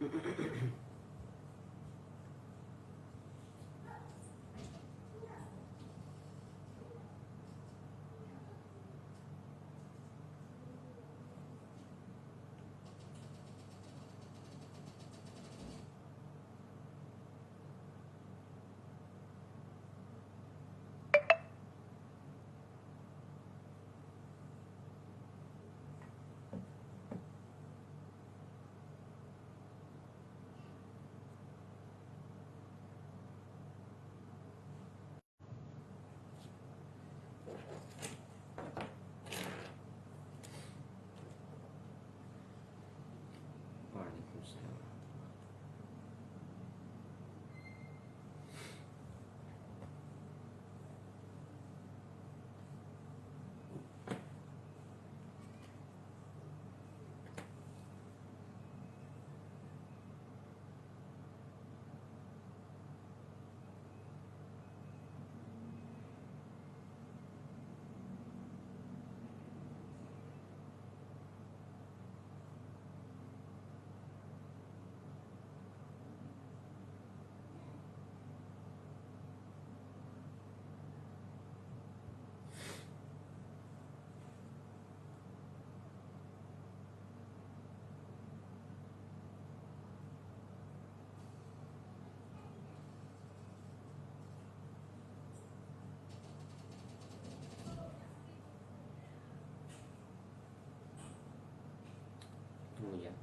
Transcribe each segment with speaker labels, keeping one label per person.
Speaker 1: Waalaikumsalam. Tunggu ya.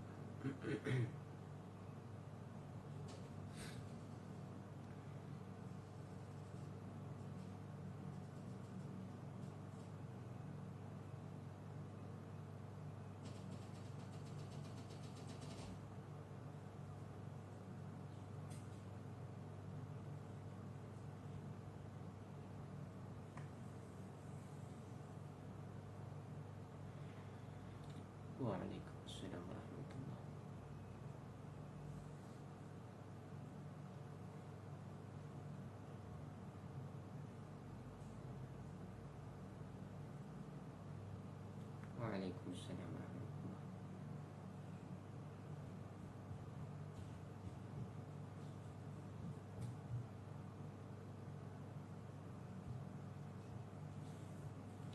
Speaker 1: Waalaikumsalam warahmatullahi. Waalaikumsalam warahmatullahi.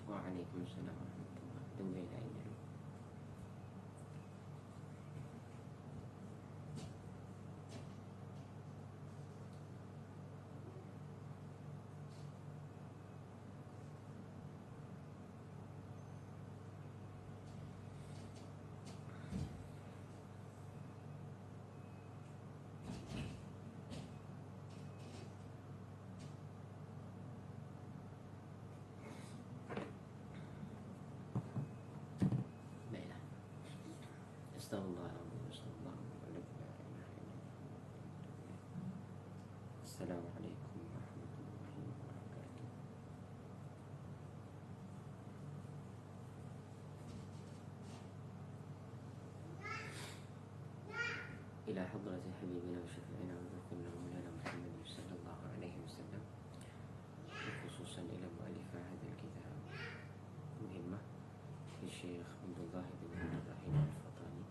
Speaker 1: Waalaikumsalam warahmatullahi. Tunggu ya lainnya. Baiklah. Astagfirullahaladzim. Astagfirullahaladzim. Assalamualaikum warahmatullahi wabarakatuh. إلى حضرة حبيبنا وشفيعنا وذكرنا مولانا محمد صلى الله عليه وسلم، وخصوصا إلى مؤلف هذا الكتاب مهمة للشيخ عبد الله بن إبراهيم الفطاني،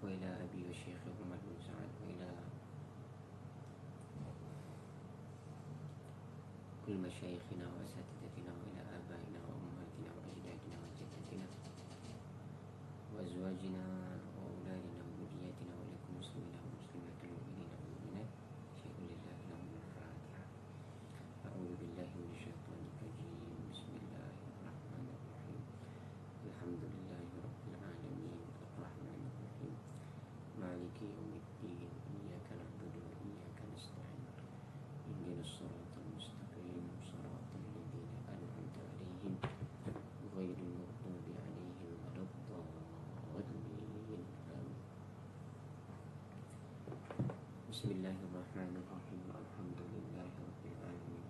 Speaker 1: وإلى أبي وشيخ عمر بن سعد، وإلى كل مشايخنا وأساتذتنا، وإلى آبائنا وأمهاتنا وأجدادنا وجداتنا وأزواجنا وأولادنا وذرياتنا، ولكم مسلمين ومسلمات المؤمنين والمؤمنات. شيء لله لهم الفاتحة. أعوذ بالله من الشيطان الرجيم. بسم الله الرحمن الرحيم. الحمد لله رب العالمين الرحمن الرحيم مالك يوم الدين. إياك نعبد وإياك نستعين. اهدنا الصراط المستقيم صراط الذين أنعمت عليهم غير المغضوب عليهم ولا الضالين. آمين. بسم الله الرحمن الرحيم. الحمد لله رب العالمين،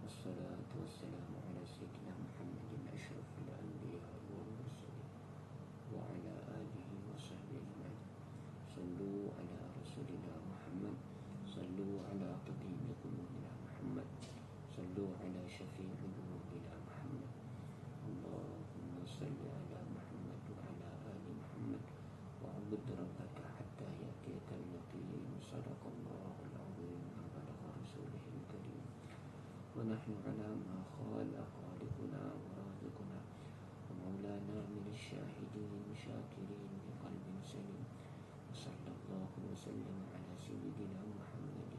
Speaker 1: والصلاة والسلام على سيدنا محمد أشرف الأنبياء والمرسلين، وعلى آله وصحبه أجمعين. صلوا على رسولنا محمد، صلوا على طبيب قلوبنا محمد، صلوا على شفيع ذنوبنا محمد. اللهم ونحن على ما قال خالقنا ورازقنا ومولانا من الشاهدين شاكرين بقلب سليم. وصلى الله وسلم على سيدنا محمد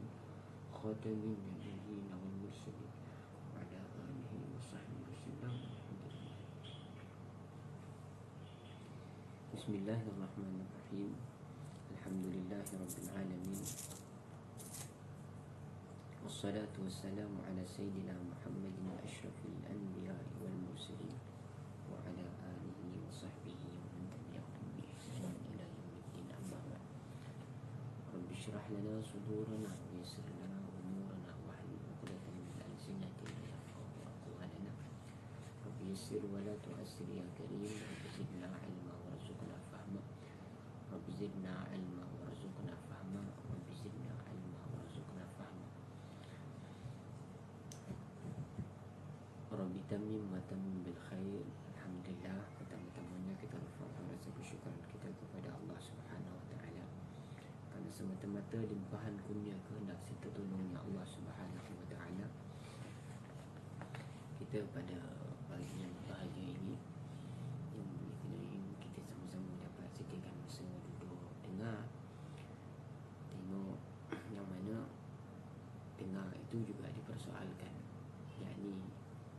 Speaker 1: خاتم النبيين والمرسلين وعلى آله وصحبه وسلم. بسم الله الرحمن الرحيم. الحمد لله رب العالمين، والصلاة والسلام على سيدنا محمد أشرف الأنبياء والمرسلين وعلى آله وصحبه ومن تبعهم بإحسان إلى يوم الدين. أما بعد، رب اشرح لنا صدورنا ويسر لنا أمورنا واحلل عقدة من ألسنتنا يفقهوا أقوالنا. رب يسر ولا تعسر يا كريم. رب زدنا علما وارزقنا فهما. رب زدنا علما وارزقنا فهما. رب زدنا علما وارزقنا فهما. Rabbi tamim wa tamim bil khair. Alhamdulillah, pertama-tamanya kita lupakan rasa kesyukuran kita kepada Allah Subhanahu wa taala kerana semata-mata limpahan kurnia kehendak serta tolongnya Allah Subhanahu wa taala, kita pada pagi yang bahagia ini yang kita sama-sama dapat sediakan masa duduk dengar, tengok yang mana dengar itu juga dipersoalkan, yakni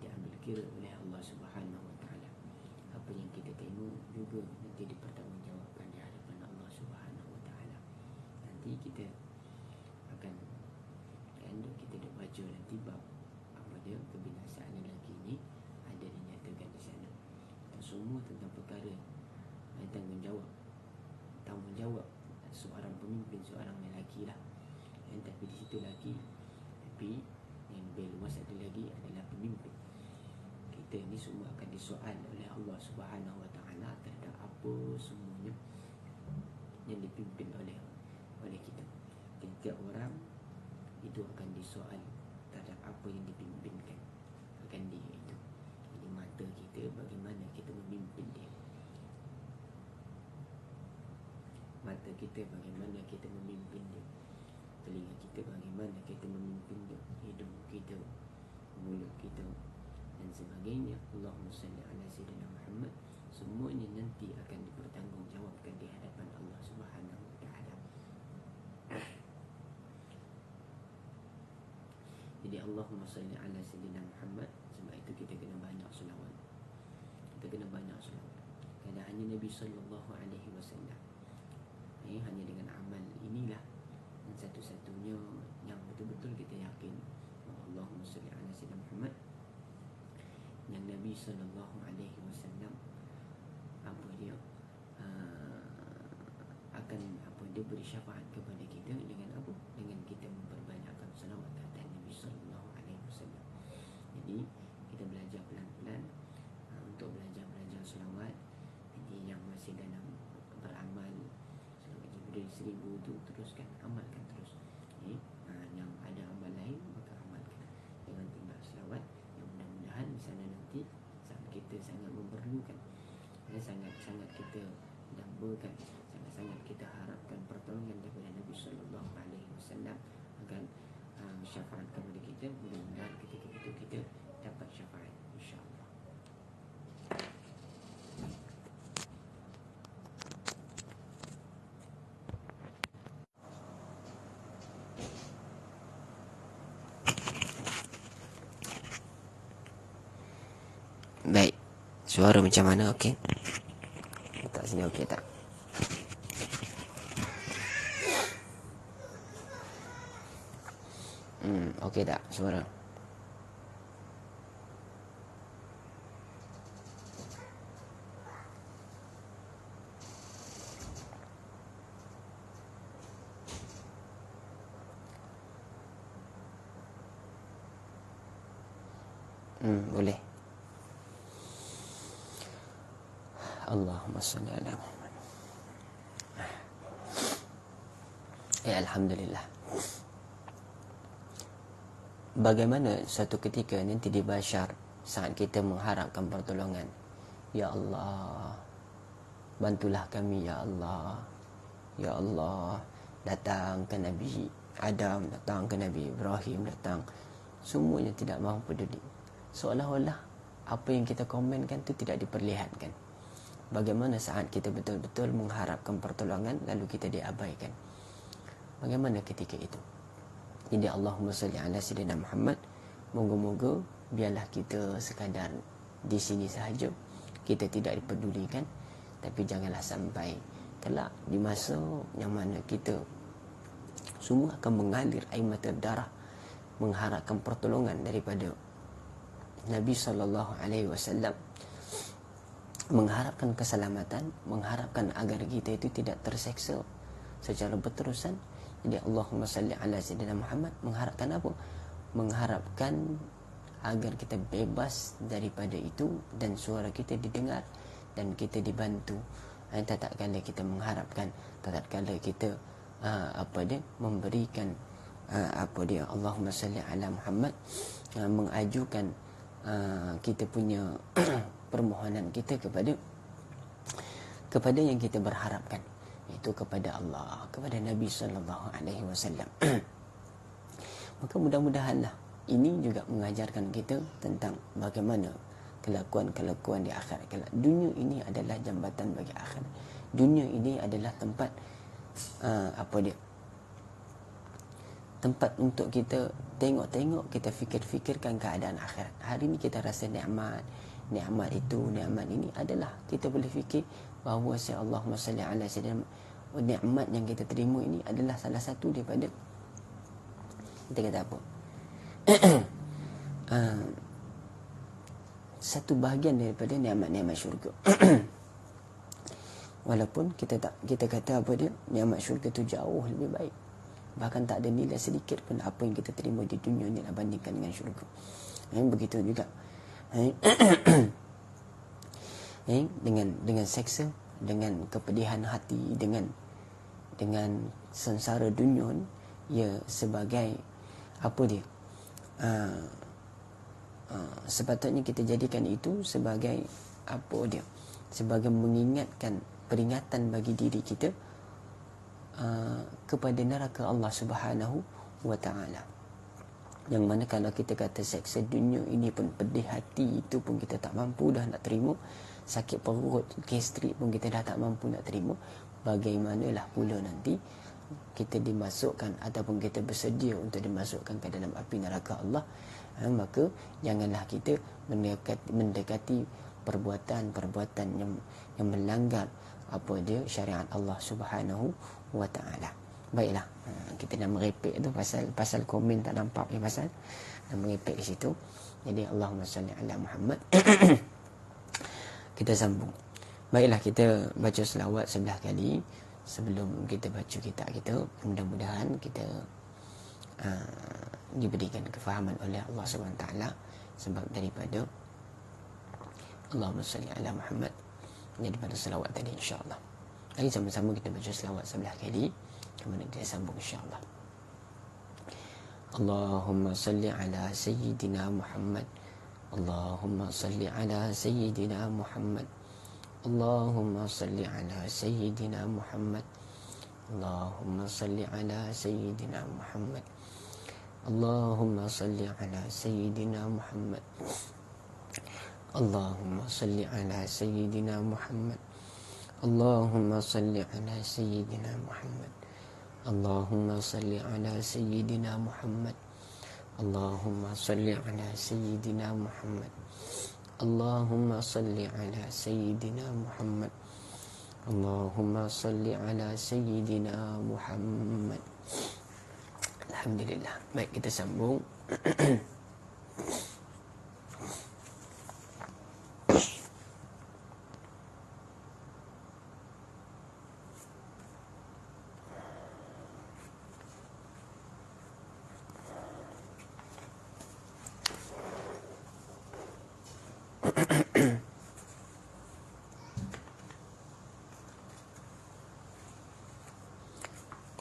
Speaker 1: diambil kira oleh Allah Subhanahu wa taala. Apa yang kita tengok juga nanti dipertanggungjawabkan di hadapan Allah Subhanahu wa taala. Nanti kita akan kita dah baca nanti bab apa dia kebinasaan lelaki ini ada dinyatakan di sana. Semua tentang perkara tanggungjawab seorang pemimpin, seorang lelaki lah. Tapi di situ lagi, tapi yang lebih luas ada lagi adalah pemimpin. Kita ni semua akan disoal oleh Allah Subhanahu wa taala terhadap apa semuanya yang dipimpin oleh kita. Setiap orang itu akan disoal terhadap apa yang dipimpinkan, akan itu. Jadi mata kita bagaimana kita memimpin dia. Mata kita bagaimana kita memimpin dia. Telinga kita bagaimana kita memimpin dia. Hidung kita, mulut kita dan sebagainya. Allahumma salli ala sayyidina Muhammad. Semuanya nanti akan dipertanggungjawabkan di hadapan Allah Subhanahu wa taala. Jadi Allahumma salli ala sayyidina Muhammad. Sebab itu kita kena banyak selawat. Kerana hanya Nabi sallallahu alaihi wasallam, hanya dengan amal inilah yang satu-satunya yang betul-betul kita yakin Allahumma salli ala sayyidina Muhammad, yang Nabi sallallahu alaihi wasallam dia beri syafaat kepada kita dengan apa? Dengan kita memperbanyakkan selawat atas Nabi sallallahu alaihi wasallam. Jadi kita belajar pelan-pelan untuk belajar selawat. Jadi yang masih dalam beramal selawat Jibril 1000 tu teruskan, amalkan terus. Yang ada amal lain maka amalkan. Jangan tinggal selawat. Yang mudah-mudahan di sana nanti saat kita sangat memerlukan, sangat kita dambakan, sangat kita harapkan pertolongan daripada Nabi sallallahu alaihi wasallam agar syafaat kepada kita. Mudah-mudahan ketika itu kita dapat syafaat, insya-Allah. Baik, suara macam mana? Okey. Letak sini okey tak? Okey tak suara? Boleh. Allahumma salli ala Muhammad. Alhamdulillah. Bagaimana satu ketika nanti di Bashar saat kita mengharapkan pertolongan, ya Allah, bantulah kami ya Allah. Ya Allah, datang ke Nabi Adam, datang ke Nabi Ibrahim, datang
Speaker 2: semuanya tidak mahu peduli. Seolah-olah apa yang kita komenkan itu tidak diperlihatkan. Bagaimana saat kita betul-betul mengharapkan pertolongan lalu kita diabaikan? Bagaimana ketika itu? Jadi Allahumma salli ala sayyidina Muhammad. Moga-moga biarlah kita sekadar di sini sahaja, kita tidak dipedulikan. Tapi janganlah sampai kelak di masa yang mana kita semua akan mengalir air mata darah mengharapkan pertolongan daripada Nabi SAW, mengharapkan keselamatan, mengharapkan agar kita itu tidak terseksa secara berterusan. Jadi Allahumma salli ala sayyidina Muhammad, mengharapkan apa? Mengharapkan agar kita bebas daripada itu dan suara kita didengar dan kita dibantu. Tak kala kita mengharapkan, tak kala kita memberikan Allahumma salli ala Muhammad, mengajukan kita punya permohonan kita kepada yang kita berharapkan, itu kepada Allah, kepada Nabi SAW. Maka mudah-mudahanlah ini juga mengajarkan kita tentang bagaimana kelakuan-kelakuan di akhirat kelak. Dunia ini adalah jambatan bagi akhirat. Dunia ini adalah tempat tempat untuk kita tengok-tengok, kita fikir-fikirkan keadaan akhirat. Hari ini kita rasa nikmat itu, nikmat ini adalah kita boleh fikir bahawa Allahumma salli ala sayyidina, nikmat yang kita terima ini adalah salah satu daripada, kita kata apa, satu bahagian daripada nikmat-nikmat syurga. Walaupun kita kata nikmat syurga tu jauh lebih baik, bahkan tak ada nilai sedikit pun apa yang kita terima di dunia ni nak bandingkan dengan syurga. Begitu juga dengan seksa, dengan kepedihan hati, dengan sengsara dunia ni, ia sebagai sepatutnya kita jadikan itu sebagai sebagai mengingatkan, peringatan bagi diri kita kepada neraka Allah Subhanahu wa ta'ala. Yang mana kalau kita kata seksa dunia ini pun pedih hati, itu pun kita tak mampu dah nak terima, sakit perut, gastrik pun kita dah tak mampu nak terima, bagaimanalah pula nanti kita dimasukkan ataupun kita bersedia untuk dimasukkan ke dalam api neraka Allah. Maka janganlah kita mendekati perbuatan-perbuatan yang melanggar syariat Allah Subhanahu wa ta'ala. Baiklah, kita dah merepek tu pasal komen tak nampak ni, pasal dah merepek di situ. Jadi Allahumma salli ala Muhammad. Kita sambung. Baiklah, kita baca selawat 11 kali sebelum kita baca kitab kita. Mudah-mudahan kita diberikan kefahaman oleh Allah Subhanahu wa ta'ala sebab daripada Allahumma salli ala Muhammad, daripada selawat tadi, insya-Allah. Mari sama-sama kita baca selawat 11 kali, kemudian kita sambung insya-Allah. Allahumma salli ala sayyidina Muhammad. Allahumma salli ala sayyidina Muhammad. Allahumma salli ala sayyidina Muhammad. Allahumma salli ala sayyidina Muhammad. Allahumma salli ala sayyidina Muhammad. Allahumma salli ala sayyidina Muhammad. Allahumma salli ala sayyidina Muhammad. Allahumma salli ala sayyidina Muhammad. Allahumma salli ala sayyidina Muhammad. Allahumma salli ala sayyidina Muhammad. Allahumma salli ala sayyidina Muhammad. Alhamdulillah. Baik, kita sambung.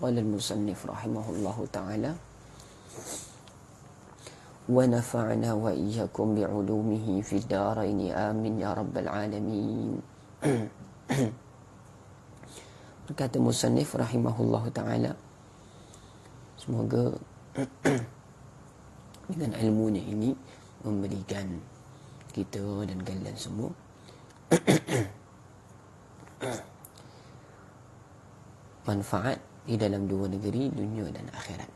Speaker 2: قال المصنف رحمه الله تعالى: ونفعنا وإياكم بعلومه في الدارين آمين يا رب العالمين. Berkata musannif rahimahullahu ta'ala, semoga dengan ilmunya ini memberikan kita dan kalian semua manfaat di dalam dua negeri, dunia dan akhirat.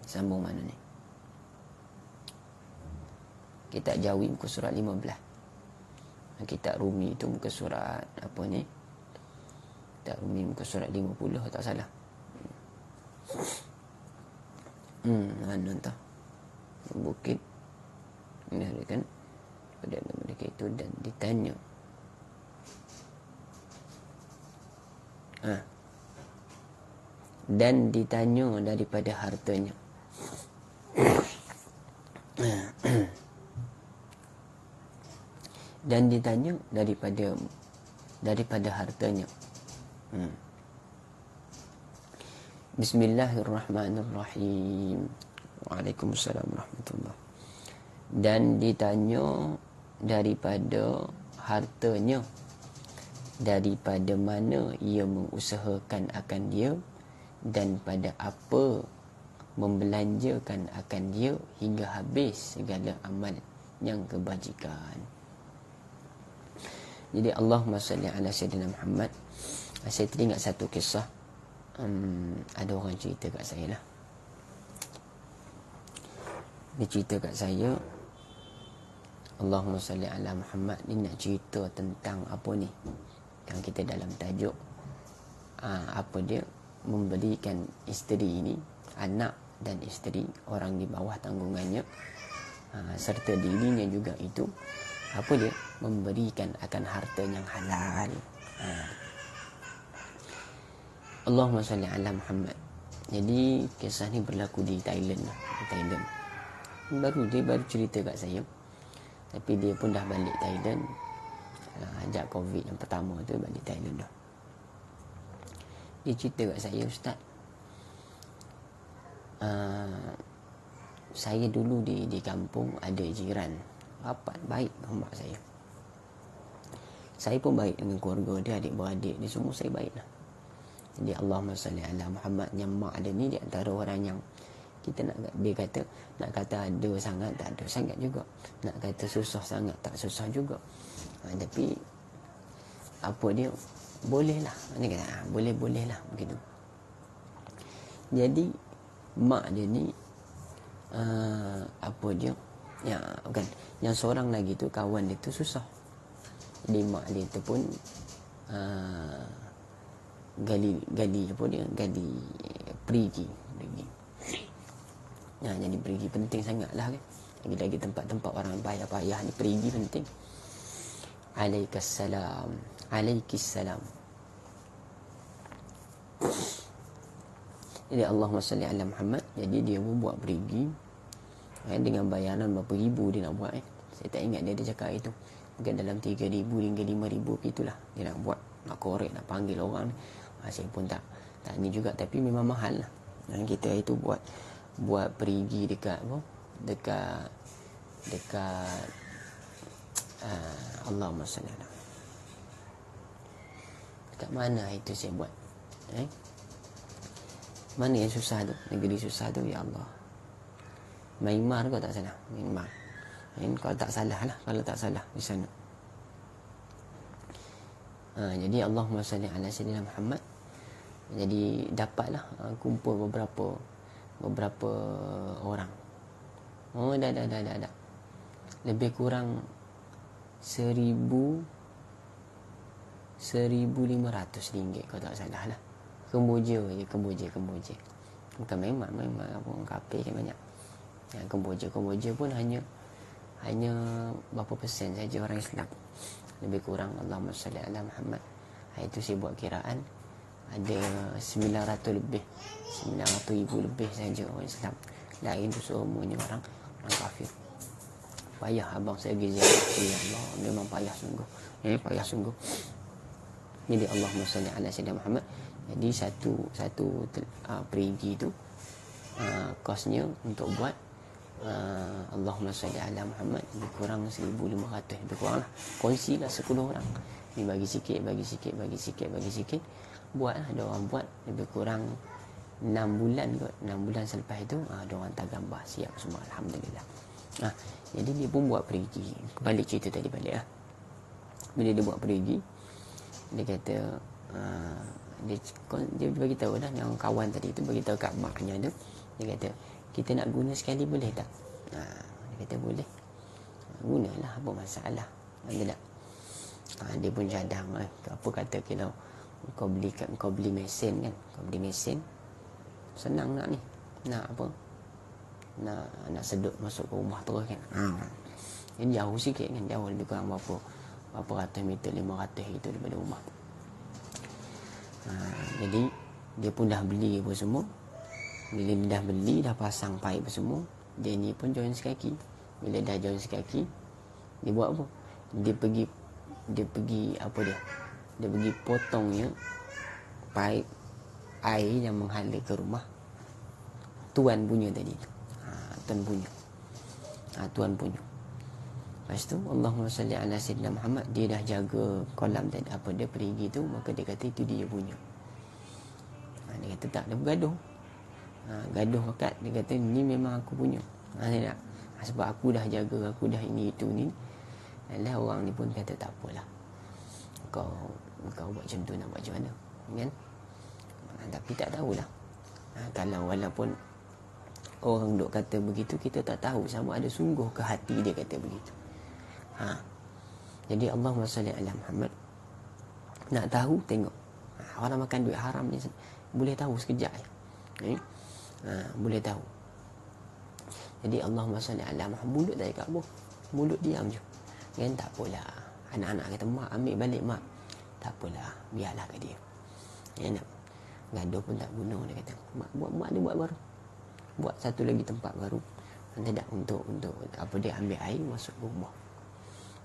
Speaker 2: Sambung mana ni? Kitab Jawi muka surat 15. Kitab Rumi itu muka surat apa ni? Kitab Rumi muka surat 50 tak salah. Mana entah. Bukit. Ini kan pada mereka itu dan ditanya. Dan ditanya daripada hartanya. Dan ditanya daripada hartanya. Bismillahirrahmanirrahim. Waalaikumsalam warahmatullahi. Dan ditanya daripada hartanya, daripada mana ia mengusahakan akan dia, dan pada apa membelanjakan akan dia hingga habis segala amal yang kebajikan. Jadi Allahumma salli ala Sayyidina Muhammad. Saya teringat satu kisah. Ada orang cerita kat saya lah. Dia cerita kat saya, Allahumma salli ala Muhammad. Dia nak cerita tentang apa ni, yang kita dalam tajuk apa dia, memberikan isteri ini, anak dan isteri, orang di bawah tanggungannya, serta dirinya juga itu, apa dia, memberikan akan harta yang halal. Allahumma salli ala Muhammad. Jadi kisah ni berlaku di Thailand lah. Di Thailand. Dia baru cerita kat saya. Tapi dia pun dah balik Thailand. Ajak COVID yang pertama tu balik Thailand dah. Dia cerita kat saya, Ustaz, saya dulu di kampung ada jiran rapat baik dengan mak saya. Saya pun baik dengan keluarga dia, adik-beradik dia, semua saya baik lah. Jadi Allahumma salli ala Muhammad. Yang mak dia ni di antara orang yang kita nak, dia kata, nak kata ada sangat, tak ada sangat juga. Nak kata susah sangat, tak susah juga. Tapi apa dia, boleh lah. Dia kata boleh-boleh lah begitu. Jadi mak dia ni apa dia, ya bukan, yang seorang lagi tu, kawan dia tu susah. Jadi mak dia tu pun gali apa dia, gali perigi. Jadi perigi penting sangat lah kan. Lagi-lagi tempat-tempat orang payah-payah ni, perigi penting. Alaikassalam. Jadi Allahumma salli ala Muhammad. Jadi dia pun buat perigi dengan bayaran berapa ribu dia nak buat. Saya tak ingat dia ada cakap itu. Mungkin dalam 3,000 hingga 5,000 itulah dia nak buat, nak korek, nak panggil orang ni. Saya pun tak ni juga, tapi memang mahal lah. Dan kita itu buat perigi dekat apa? Dekat Allahumma salli ala. Dekat mana itu saya buat? Mana yang susah tu? Negeri susah tu, ya Allah. Myanmar kau tak salah? Myanmar. Kalau tak salah lah, kalau tak salah di sana. Jadi Allahumma salli ala Sayyidina Muhammad. Jadi dapatlah kumpul beberapa orang. Dah. Lebih kurang 1,500 ringgit kalau tak salah lah. Kemboja. Bukan memang orang kafir je banyak. Kemboja pun hanya berapa persen saja orang Islam. Lebih kurang Allahumma salli ala Muhammad. Itu saya buat kiraan ada 900 ribu lebih saja orang Islam. Lain tu semuanya orang kafir. Payah abang saya pergi ziarah. Ya Allah, memang payah sungguh. Payah sungguh. Jadi Allahumma salli ala Sayyidina Muhammad. Jadi satu perigi tu kosnya untuk buat Allahumma salli ala Muhammad lebih kurang 1,500, lebih kurang lah. Kongsilah 10 orang. Ni bagi sikit. Buat lah, ada orang buat lebih kurang 6 bulan kot. 6 bulan selepas itu dia orang hantar gambar siap semua, alhamdulillah. Jadi dia pun buat perigi. Balik cerita tadi balik bila dia buat perigi, dia kata dia bagi tahu dah, yang kawan tadi tu bagi tahu kat maknya tu, dia kata kita nak guna sekali boleh tak? Dia kata boleh, gunalah, apa masalah, ada tak? Dia pun cadang apa kata kalau kau beli mesin kan, kau beli mesin senang nak ni, nak apa, nak sedut masuk ke rumah terus kan. Ini jauh sikit kan, jauh lebih kurang berapa ratus meter, 500 itu daripada rumah. Jadi dia pun dah beli apa semua. Bila dia dah beli, dah pasang pipe semua, dia ni pun join sekaki. Bila dah join sekaki, dia buat apa? Dia pergi apa dia? Dia pergi potongnya pipe air yang menghala ke rumah tuan punya tadi. Tuan punya. Lepas tu Allahumma salli ala sayyidina Muhammad, dia dah jaga kolam tadi, apa dia perigi tu, maka dia kata itu dia punya. Dia kata tak, dia bergaduh. Gaduh akad, dia kata ni memang aku punya. Dia tak? Sebab aku dah jaga, aku dah ini itu ni. Alah, orang ni pun kata tak apalah, kau buat macam tu, nak buat macam mana kan? Tapi tak tahulah. Kalau walaupun orang duk kata begitu, kita tak tahu sama ada sungguh ke hati dia kata begitu. Jadi Allahumma salli ala Muhammad. Nak tahu, tengok. Orang makan duit haram ni boleh tahu sekejap boleh tahu. Jadi Allahumma salli ala Muhammad, mulut tak cakap apa, mulut diam je kan. Tak apalah, anak-anak kata mak ambil balik mak, tak apalah, biarlah ke dia kan. Gaduh pun tak guna, dia kata mak dia buat baru, buat satu lagi tempat baru, nanti tak untuk apa, dia ambil air masuk rumah.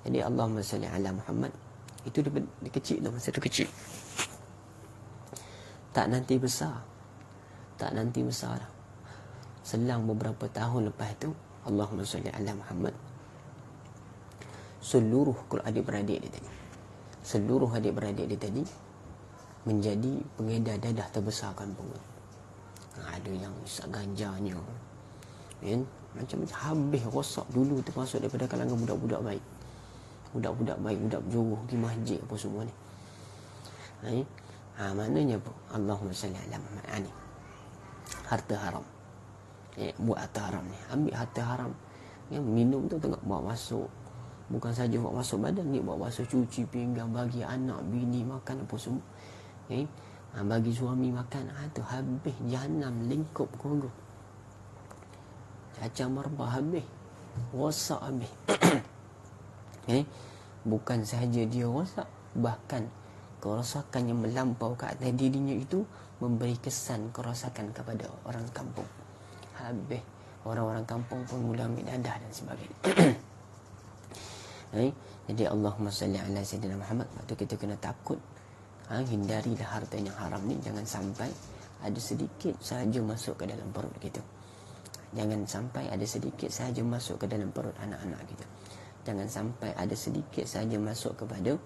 Speaker 2: Jadi Allahumma salli ala Muhammad itu dia kecil tu, masa tu kecil, tak nanti besar dah. Selang beberapa tahun lepas tu, Allahumma salli ala Muhammad, seluruh adik-beradik dia tadi menjadi pengedar dadah terbesar kampung. Ada yang isap ganjanya kan, macam-macam, habis rosak dulu, termasuk daripada kalangan budak-budak baik, budak berjuruh pergi masjid apa semua ni. Maknanya apa? Allahumma salli ala Muhammad ni harta haram. Buat harta haram ni, ambil harta haram yang minum tu tengok bawa masuk, bukan saja bawa masuk badan ni, bawa masuk cuci pinggang, bagi anak bini makan apa semua bagi suami makan. Tu habis jahanam lingkup kerugut, cacar marbah habis, rosak habis. Bukan sahaja dia rosak, bahkan kerosakan yang melampau ke atas dirinya itu memberi kesan kerosakan kepada orang kampung. Habis orang-orang kampung pun mula ambil dadah dan sebagainya. Jadi Allahumma salli ala sayyidina Muhammad. Waktu kita kena takut, hindarilah harta yang haram ni. Jangan sampai ada sedikit sahaja masuk ke dalam perut kita. Jangan sampai ada sedikit sahaja masuk ke dalam perut anak-anak kita. Jangan sampai ada sedikit sahaja masuk kepada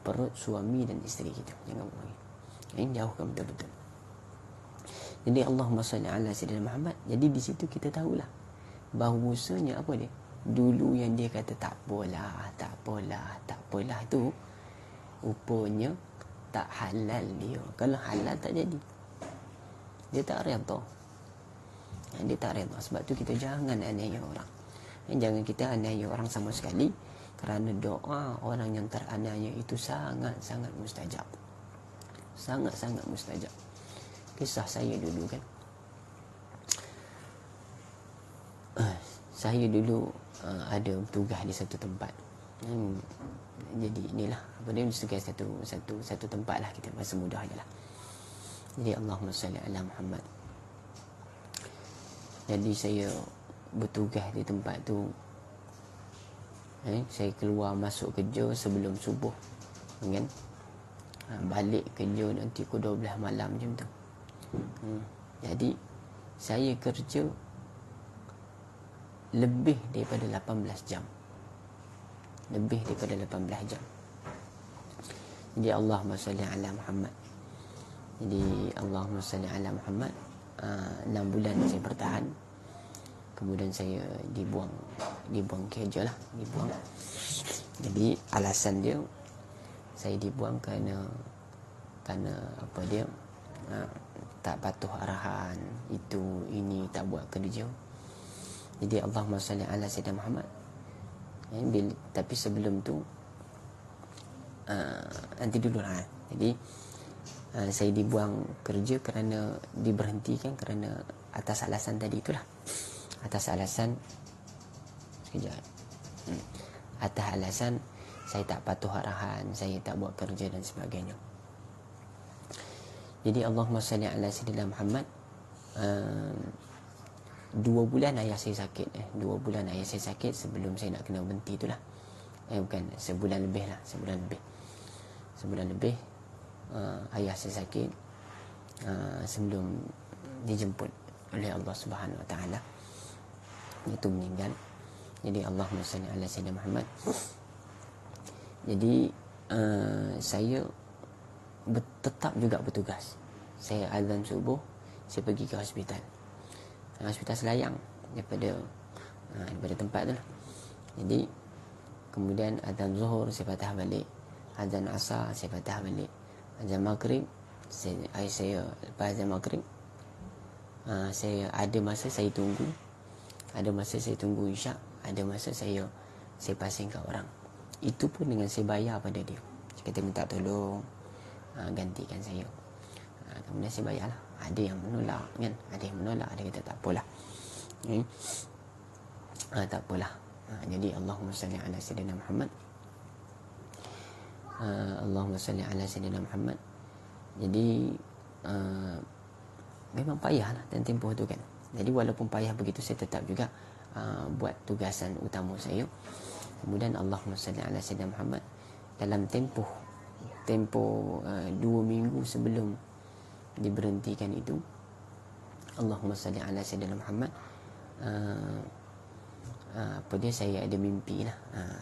Speaker 2: perut suami dan isteri kita. Jangan buat. Jauhkan betul-betul. Jadi Allahumma salli ala sayyidina Muhammad. Jadi di situ kita tahulah bahawasanya apa dia, dulu yang dia kata tak apalah tu rupanya tak halal dia. Kalau halal tak jadi, dia tak redha. Dia tak redha. Sebab tu kita jangan aniaya orang. Jangan kita aniaya orang sama sekali, kerana doa orang yang teraniaya itu sangat-sangat mustajab. Sangat-sangat mustajab. Kisah saya dulu kan, saya dulu ada bertugas di satu tempat. Jadi inilah apa dia, tugas satu tempat lah, kita bahasa mudah je lah. Jadi Allahumma salli ala Muhammad. Jadi saya bertugas di tempat tu. Saya keluar masuk kerja sebelum subuh kan. Balik kerja nanti pukul 12 malam macam tu. Jadi saya kerja lebih daripada 18 jam. Lebih daripada 18 jam. Jadi Allahumma salli ala Muhammad. Jadi Allahumma salli ala Muhammad. 6 bulan saya bertahan. Kemudian saya dibuang kerja lah, dibuang. Jadi alasan dia saya dibuang kerana apa dia, tak patuh arahan, itu ini, tak buat kerja. Jadi Allahumma salli ala Sayyidina Muhammad. Tapi sebelum tu nanti dulu lah. Jadi saya dibuang kerja kerana diberhentikan kerana atas alasan tadi itulah. Atas alasan atas alasan saya tak patuh arahan, saya tak buat kerja dan sebagainya. Jadi Allahumma salli ala Sayyidina Muhammad. 2 bulan ayah saya sakit. 2 bulan ayah saya sakit sebelum saya nak kena berhenti itulah. Bukan, sebulan lebih lah. Sebulan lebih ayah saya sakit sebelum dijemput oleh Allah Subhanahu Wa Taala, itu meninggal. Jadi Allahumma salli ala Sayyidina Muhammad. Jadi saya tetap juga bertugas. Saya azan subuh, saya pergi ke hospital Selayang daripada tempat tu lah. Jadi kemudian azan zuhur saya patah balik, azan asar saya patah balik, azan maghrib saya lepas azan maghrib saya ada masa saya tunggu, isyak, ada masa saya pasingkan orang. Itu pun dengan saya bayar pada dia. Saya kata minta tolong gantikan saya. Kemudian saya bayar lah. Ada yang menolak kan, ada kata tak apalah. Tak apalah. Jadi Allahumma salli ala Sayyidina Muhammad. Allahumma salli ala Sayyidina Muhammad. Jadi memang payah lah dan tempoh tu kan. Jadi walaupun payah begitu, saya tetap juga buat tugasan utama saya. Kemudian Allahumma salli ala Sayyidina Muhammad. Dalam tempoh 2 minggu sebelum diberhentikan itu, Allahumma salli ala Sayyidina Muhammad, saya ada mimpi lah.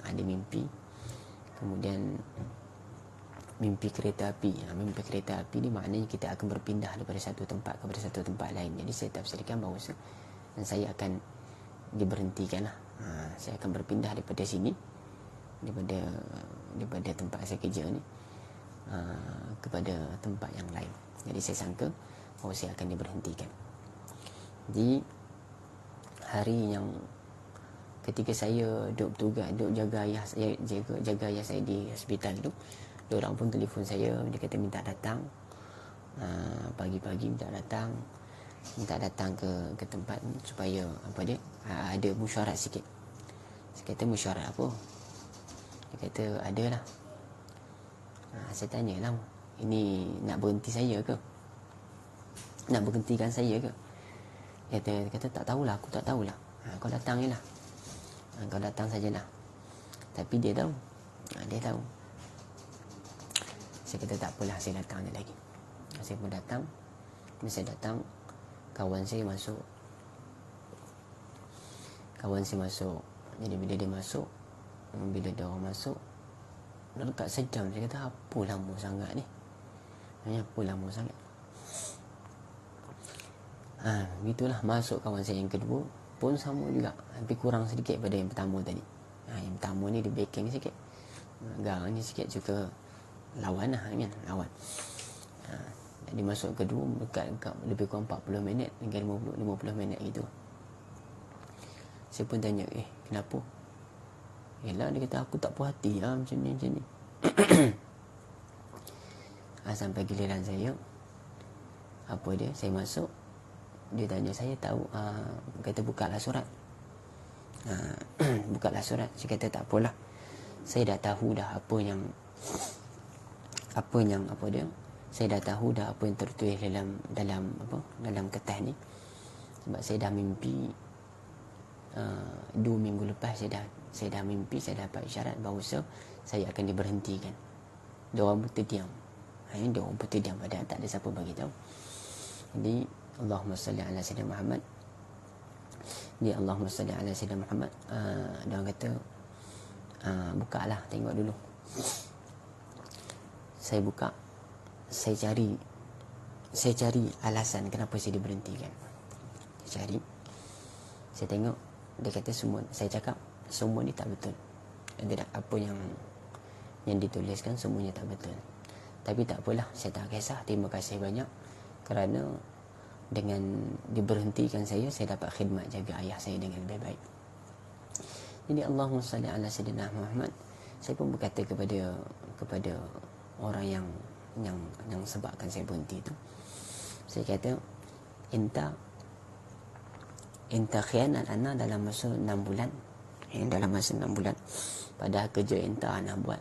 Speaker 2: Ada mimpi. Kemudian mimpi kereta api. Mimpi kereta api ni maknanya kita akan berpindah daripada satu tempat kepada satu tempat lain. Jadi saya tafsirkan bahawa saya akan diberhentikan lah. Saya akan berpindah daripada sini, daripada tempat saya kerja ni, kepada tempat yang lain. Jadi saya sangka bahawa saya akan diberhentikan. Jadi hari yang ketika saya duduk jaga ayah saya di hospital tu, diorang pun telefon saya, dia kata minta datang pagi-pagi, minta datang ke tempat ni supaya ada mesyuarat sikit. Saya kata mesyuarat apa? Dia kata ada lah. Saya tanya lah, ini nak berhenti saya ke? Nak berhentikan saya ke? Dia kata tak tahulah, aku tak tahulah. Kau datang je lah. Kau datang sajalah. Tapi dia tahu. Dia tahu. Saya kata tak apalah, saya datang je lagi. Saya pun datang. Bila saya datang, kawan saya masuk. Jadi bila dia orang masuk, dekat sejam. Saya kata apa lama sangat ni? Begitulah. Masuk kawan saya yang kedua pun sama juga, tapi kurang sedikit pada yang pertama tadi. Yang pertama ni dia backing sikit, garangnya sikit, juga lawan lah kan, lawan. Jadi masuk kedua dekat lebih kurang 40 minit hingga 50 minit gitu. Saya pun tanya, kenapa? Yelah, dia kata aku tak puas hati lah macam ni. Sampai giliran saya, saya masuk. Dia tanya, saya tahu, kata bukalah surat. Bukalah surat. Saya kata tak apalah, saya dah tahu dah saya dah tahu dah apa yang tertulis dalam kertas ni. Sebab saya dah mimpi 2 minggu lepas, saya dah mimpi, saya dapat isyarat bahawa saya akan diberhentikan. Diorang pun terdiam. Padahal tak ada siapa bagi tahu. Jadi Allahumma salli ala Sayyidina Muhammad. Allahumma salli ala Sayyidina Muhammad. Diorang kata bukalah, tengok dulu. Saya buka, saya cari saya cari alasan kenapa saya diberhentikan. Saya cari, saya tengok, dia kata semua, saya cakap semua ni tak betul. Tidak, apa yang dituliskan semuanya tak betul. Tapi tak apalah, saya tak kisah. Terima kasih banyak kerana dengan diberhentikan saya dapat khidmat jaga ayah saya dengan lebih baik. Jadi Allahumma salli ala sayyidina Muhammad. Saya pun berkata kepada orang yang sebabkan saya berhenti itu. Saya kata, Enta khianat ana dalam masa 6 bulan. Dalam masa 6 bulan. Padahal kerja enta ana buat.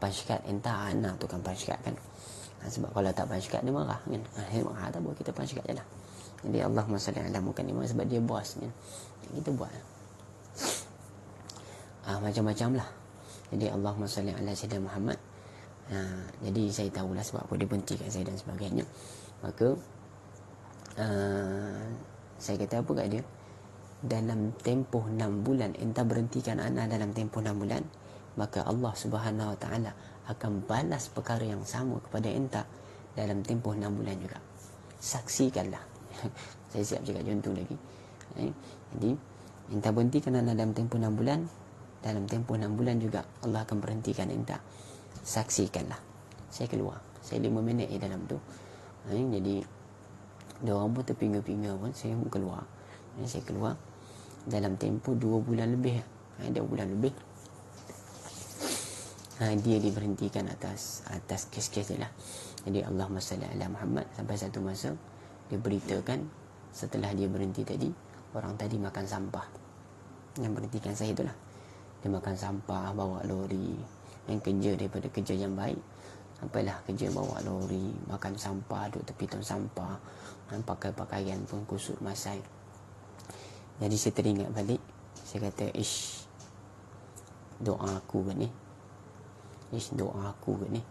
Speaker 2: Pashkat enta ana tukang pashkat kan. Sebab kalau tak pashkat dia marah kan. Dia marah tak buat, kita pashkat je lah. Jadi Allahumma salli ala Muhammad, sebab dia bos kan. Kita buat lah. Macam-macam lah. Jadi Allahumma salli ala sayyidina Muhammad. Jadi saya tahulah sebab apa dia berhentikan saya dan sebagainya. Maka saya kata apa kat dia, dalam tempoh 6 bulan enta berhentikan ana dalam tempoh 6 bulan, maka Allah Subhanahu Wa Taala akan balas perkara yang sama kepada enta dalam tempoh 6 bulan juga. Saksikanlah. Saya siap cakap contoh lagi. Jadi enta berhentikan ana dalam tempoh 6 bulan, dalam tempoh 6 bulan juga Allah akan berhentikan enta. Saksikanlah. Saya keluar. Saya 5 minit di dalam tu. Jadi dia orang pun terpinga-pinga pun, saya pun keluar. Saya keluar dalam tempoh 2 bulan lebih. 2 bulan lebih. Dia diberhentikan atas kes-kes dia lah. Jadi Allahumma salli ala Muhammad. Sampai satu masa dia beritakan, setelah dia berhenti tadi, orang tadi makan sampah. Yang berhentikan saya itulah. Dia makan sampah, bawa lori. Yang kerja daripada kerja yang baik, sampailah kerja bawa lori, makan sampah, duduk tepi tong sampah, pakai pakaian pun kusut masai. Jadi saya teringat balik. Saya kata, doa aku ke ni? Doa aku ke ni?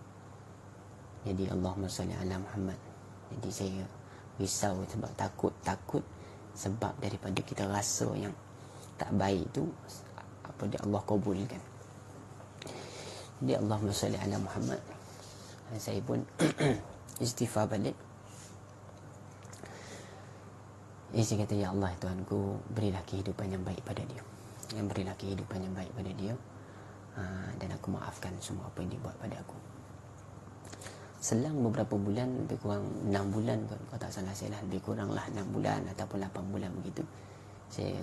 Speaker 2: Jadi Allahumma salli ala Muhammad. Jadi saya risau sebab takut sebab daripada kita rasa yang tak baik tu, apa dia Allah kabulkan. Jadi Allahumma salli ala Muhammad. Saya pun istighfar balik. Saya kata, ya Allah Tuhanku, berilah kehidupan yang baik pada dia. Berilah kehidupan yang baik pada dia. Dan aku maafkan semua apa yang dibuat pada aku. Selang beberapa bulan, lebih kurang 6 bulan kalau tak salah saya lah, lebih kurang lah 6 bulan ataupun 8 bulan begitu, saya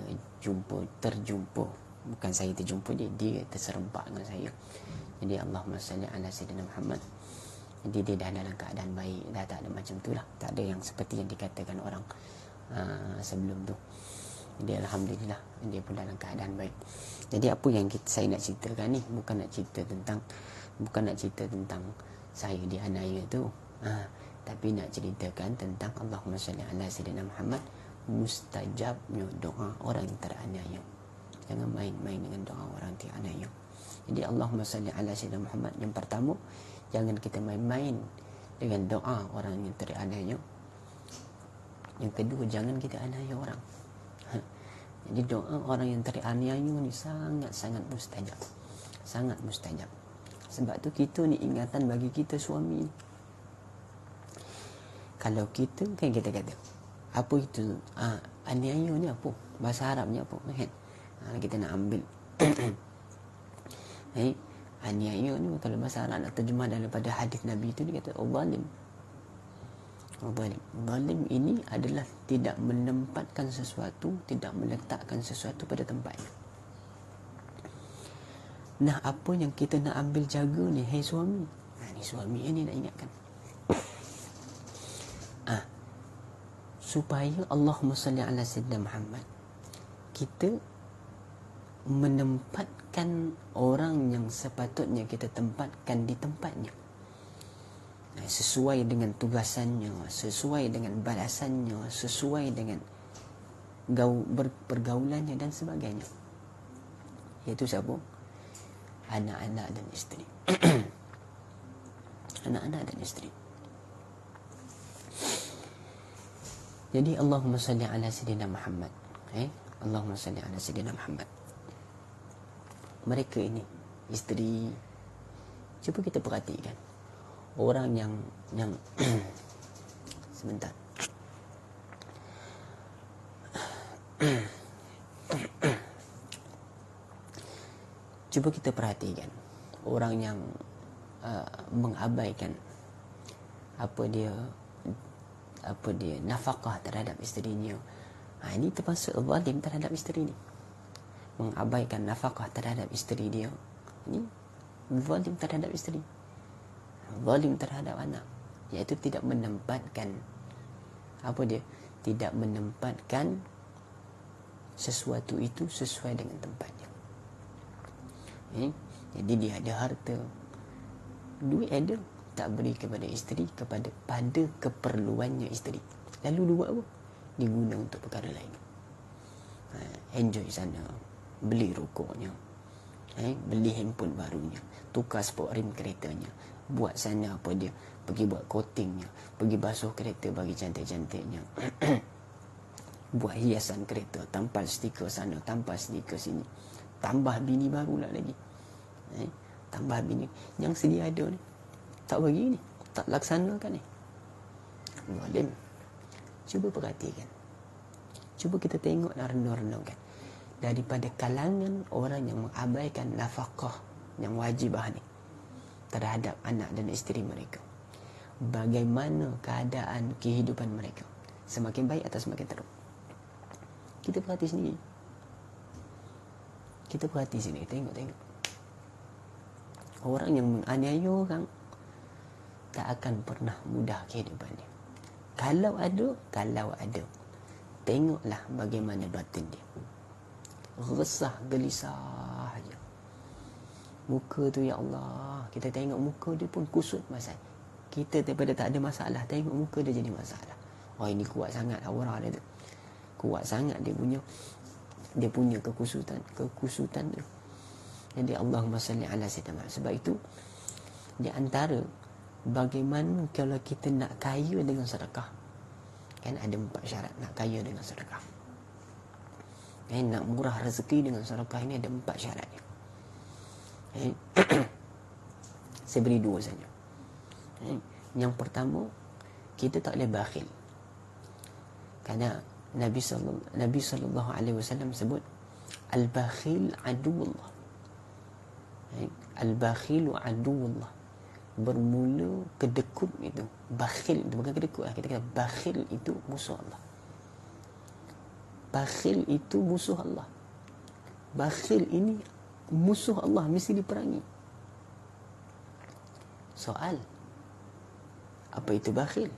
Speaker 2: terjumpa, bukan saya terjumpa dia terserempak dengan saya. Jadi Allahumma salli ala sayyidina Muhammad. Jadi dia dah dalam keadaan baik, dah tak ada macam tu lah, tak ada yang seperti yang dikatakan orang sebelum tu. Jadi Alhamdulillah, dia pun dalam keadaan baik. Jadi apa yang saya nak ceritakan ni, bukan nak cerita tentang saya dianiaya tu, tapi nak ceritakan tentang Allahumma salli ala sayyidina Muhammad, mustajabnya doa orang yang teraniaya. Jangan main-main dengan doa orang yang teraniaya. Jadi Allahumma salli ala sayyidina Muhammad, yang pertama, jangan kita main-main dengan doa orang yang teraniaya. Yang kedua, jangan kita aniaya orang. Jadi doa orang yang teraniaya ni sangat-sangat mustajab. Sangat mustajab. Sebab tu kita ni ingatan bagi kita suami. Kalau kita kan kita kata, apa itu aniaya ni apa? Bahasa Arabnya apa? Kan? Kita nak ambil aniaya ni kalau bahasa Arab nak terjemah daripada hadis Nabi itu, dia kata zalim. Zalim ini adalah tidak menempatkan sesuatu, tidak meletakkan sesuatu pada tempatnya. Nah, apa yang kita nak ambil jaga ni, hai suami. Ni suami ni nak ingatkan. Supaya Allahumma salli ala sayyidina Muhammad, kita menempatkan orang yang sepatutnya kita tempatkan di tempatnya, sesuai dengan tugasannya, sesuai dengan balasannya, sesuai dengan pergaulannya dan sebagainya. Iaitu siapa? Anak-anak dan isteri. Anak-anak dan isteri. Jadi Allahumma salli ala sayyidina Muhammad. Allahumma salli ala sayyidina Muhammad. Mereka ini, isteri, cuba kita perhatikan orang yang Sebentar. Cuba kita perhatikan orang yang mengabaikan apa dia nafkah terhadap isterinya. Ini termasuk zalim terhadap isteri ni. Mengabaikan nafkah terhadap isteri dia, ini zalim terhadap isteri, zalim terhadap anak, iaitu tidak menempatkan tidak menempatkan sesuatu itu sesuai dengan tempatnya. Jadi dia ada harta, duit ada, tak beri kepada isteri pada keperluannya isteri. Lalu dia buat apa? Diguna untuk perkara lain. Enjoy sana, beli rokoknya, beli handphone barunya, tukar sport rim keretanya, buat sana pergi buat coatingnya, pergi basuh kereta bagi cantik-cantiknya, buat hiasan kereta, tampal stiker sana, tampal stiker sini, tambah bini baru lah lagi, tambah bini yang sedia ada ni, tak bagi ni, tak laksanakan ni. Zalim. Cuba perhatikan, cuba kita tengok dan renung-renungkan. Daripada kalangan orang yang mengabaikan nafkah yang wajibah ni terhadap anak dan isteri mereka, bagaimana keadaan kehidupan mereka? Semakin baik atau semakin teruk? Kita perhati sendiri. Kita perhati sini, tengok. Orang yang menganiaya orang tak akan pernah mudah kehidupannya. Kalau ada, tengoklah bagaimana batin dia. Resah, gelisah aja. Muka tu, ya Allah, kita tengok muka dia pun kusut masai. Kita daripada tak ada masalah, tengok muka dia jadi masalah. Oh, ini kuat sangat aura dia tu. Kuat sangat dia punya kekusutan tu. Jadi Allahumma salli ala sayyidina. Sebab itu di antara bagaimana kalau kita nak kaya dengan sedekah, kan ada 4 syarat nak kaya dengan sedekah. Nak murah rezeki dengan sedekah ini ada 4 syaratnya. Saya beri 2 saja. Yang pertama, kita tak boleh bakhil. Kerana Nabi sallallahu alaihi wasallam sebut al-bakhil aduwullah. Al-bakhilu aduwullah. Bermula kedekut itu, bakhil itu bukan kedekut lah. Kita kata bakhil itu musuh Allah. Bakhil itu musuh Allah. Bakhil ini musuh Allah, mesti diperangi. Soal, apa itu bakhil?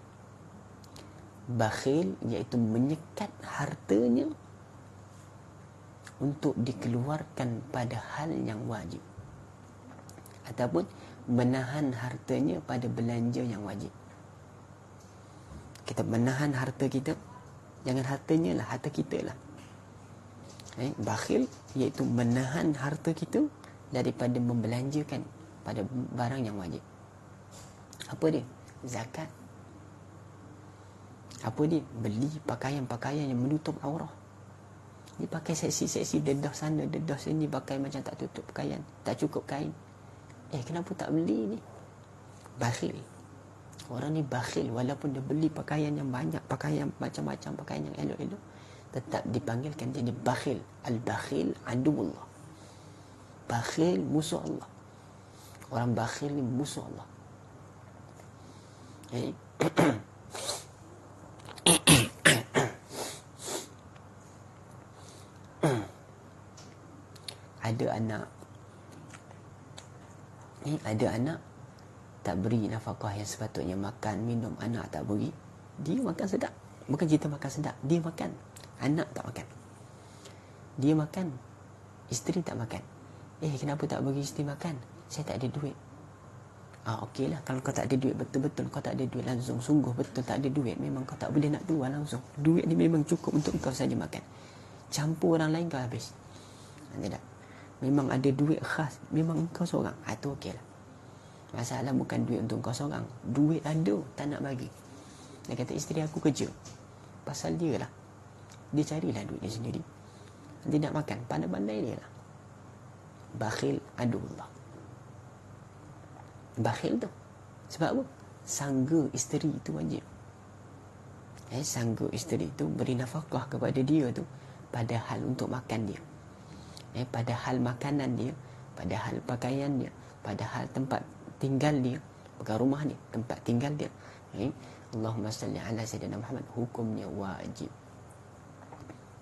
Speaker 2: Bakhil iaitu menyekat hartanya untuk dikeluarkan pada hal yang wajib, ataupun menahan hartanya pada belanja yang wajib. Kita menahan harta kita, jangan hartanya lah, harta kita lah. Bakhil iaitu menahan harta kita daripada membelanjakan pada barang yang wajib. Apa dia? Zakat. Apa dia? Beli pakaian-pakaian yang menutup aurah. Dia pakai seksi-seksi, dedah sana, dedah sini, pakai macam tak tutup pakaian, tak cukup kain. Kenapa tak beli ni? Bakhil. Orang ni bakhil. Walaupun dia beli pakaian yang banyak, pakaian macam-macam, pakaian yang elok-elok, tetap dipanggilkan jadi bakhil. Al-bakhil aduwullah. Bakhil musuh Allah. Orang bakhil ni musuh Allah. Ada anak tak beri nafkah yang sepatutnya, makan, minum, anak tak beri. Dia makan sedap. Bukan cerita makan sedap, dia makan. Anak tak makan. Dia makan, isteri tak makan. Kenapa tak bagi isteri makan? Saya tak ada duit. Okeylah, kalau kau tak ada duit, betul-betul kau tak ada duit langsung, sungguh betul tak ada duit, memang kau tak boleh nak keluar langsung. Duit ni memang cukup untuk kau saja makan. Campur orang lain kau habis. Tidak. Memang ada duit khas, memang kau seorang. Itu okeylah. Masalah bukan duit untuk kau seorang. Duit ada, tak nak bagi. Dia kata isteri aku kerja. Pasal dia lah. Dia carilah duit dia sendiri. Dia nak makan, pandai-pandai dia lah. Bakhil adullah. Bakhil tu. Sebab apa? Sangga isteri itu wajib. Sanggup isteri tu beri nafkah kepada dia tu, padahal untuk makan dia, padahal makanan dia, padahal pakaian dia, padahal tempat tinggal dia, bukan rumah dia, tempat tinggal dia. Allahumma salli ala sayyidina Muhammad, hukumnya wajib.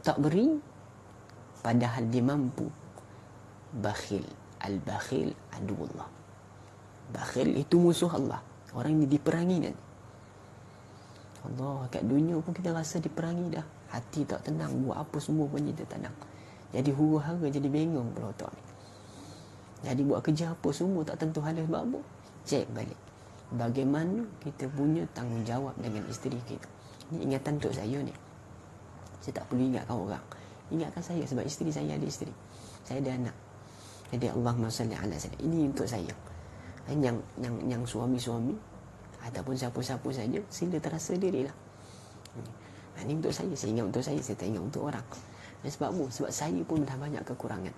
Speaker 2: Tak beri padahal dia mampu. Bakhil. Al-bakhil aduullah. Bakhil itu musuh Allah. Orang ini diperangi nanti. Allah, kat dunia pun kita rasa diperangi dah. Hati tak tenang, buat apa semua pun kita tenang. Jadi huru-hara, jadi bengong pula otak ni. Jadi buat kerja apa semua tak tentu hala. Sebab apa? Cek balik bagaimana kita punya tanggungjawab dengan isteri kita. Ini ingatan untuk saya ni. Saya tak perlu ingatkan orang. Ingatkan saya sebab isteri saya ada isteri. Saya ada anak. Jadi Allahumma salli ala sayyidina. Ini untuk saya. Yang suami-suami ataupun siapa-siapa saja, sila terasa dirilah. Ini untuk saya ingat untuk saya tak ingat untuk orang. Sebab apa? Sebab saya pun dah banyak kekurangan.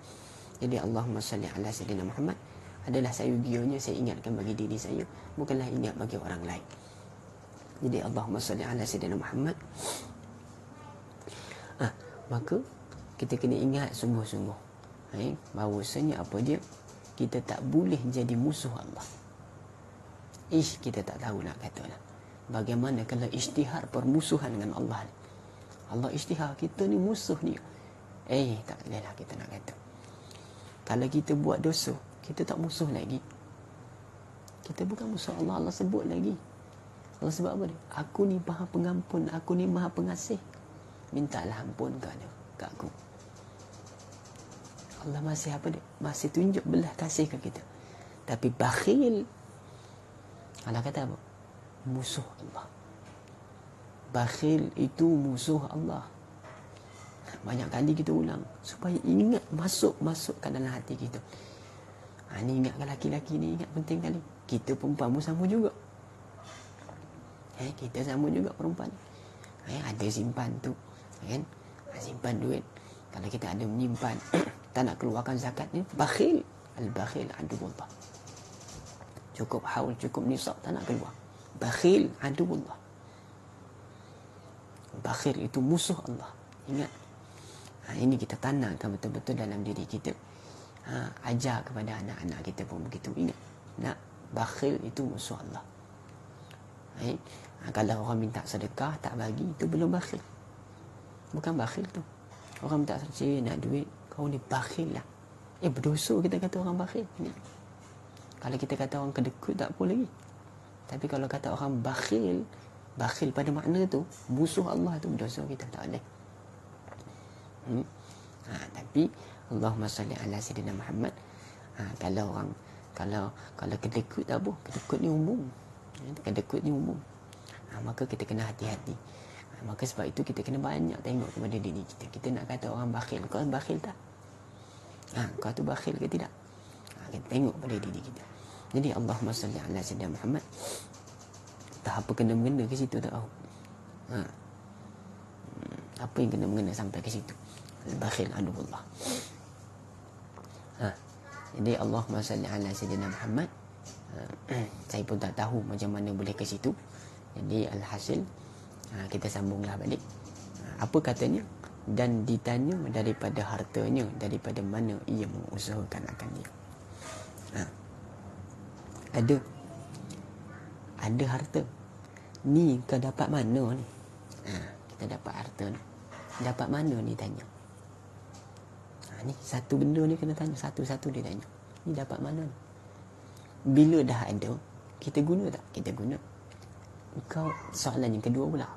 Speaker 2: Jadi Allahumma salli ala sayyidina Muhammad adalah sayugianya saya ingatkan bagi diri saya, bukanlah ingat bagi orang lain. Jadi Allahumma salli ala sayyidina Muhammad. Maka kita kena ingat sungguh-sungguh bahawasanya apa dia, kita tak boleh jadi musuh Allah. Kita tak tahu nak kata lah. Bagaimana kalau isytihar permusuhan dengan Allah ni? Allah isytihar kita ni musuh ni. Tak boleh lah kita nak kata. Kalau kita buat dosa, kita tak musuh lagi. Kita bukan musuh Allah. Allah sebut lagi. Allah sebab apa dia? Aku ni maha pengampun, aku ni maha pengasih. Mintalah ampun kat aku. Allah masih apa dia? Masih tunjuk belah kasih ke kita. Tapi bakhil, Allah kata apa? Musuh Allah. Bakhil itu musuh Allah. Banyak kali kita ulang supaya ingat, masukkan dalam hati kita. Ni ingatkan laki-laki ni, ingat penting kali. Kita perempuan pun sama juga. Kita sama juga perempuan. Ada simpan tu, kan? Simpan duit. Kalau kita ada menyimpan tak nak keluarkan zakat ni, bakhil. Al-bakhil aduullah. Cukup haul, cukup nisab, tak nak keluar. Bakhil aduullah. Bakhil itu musuh Allah. Ingat. Ini kita tanamkan betul-betul dalam diri kita. Ajar kepada anak-anak kita pun begitu. Ingat. Nak bakhil itu musuh Allah. Kalau orang minta sedekah tak bagi, itu belum bakhil. Bukan bakhil tu. Orang minta sedekah, nak duit, kau ni bakhil lah. Berdosa kita kata orang bakhil ni. Kalau kita kata orang kedekut tak apa lagi. Tapi kalau kata orang bakhil pada makna tu, musuh Allah tu, berdosa kita tak boleh. Tapi Allahumma salli ala sayyidina Muhammad. Kalau orang kalau kedekut tak apa, kedekut ni umum. Kedekut ni umum. Maka kita kena hati-hati. Maka sebab itu kita kena banyak tengok kepada diri kita. Kita nak kata orang bakhil, kau bakhil tak? Kau tu bakhil ke tidak? Kita tengok pada diri kita. Jadi Allahumma salli ala sayyidina Muhammad. Tak apa kena mengena ke situ tak tahu. Apa yang kena mengena sampai ke situ? Al-bakhil aduullah. Jadi Allahumma salli ala sayyidina Muhammad. Saya pun tak tahu macam mana boleh ke situ. Jadi alhasil kita sambunglah balik. Apa katanya? Dan ditanya daripada hartanya, daripada mana ia mengusahakan akan dia. Ada harta. Ni kau dapat mana ni? Kita dapat harta ni. Dapat mana ni tanya. Ni satu benda ni kena tanya. Satu-satu dia tanya. Ni dapat mana ni? Bila dah ada, kita guna tak? Kita guna. Kau soalan yang kedua pula.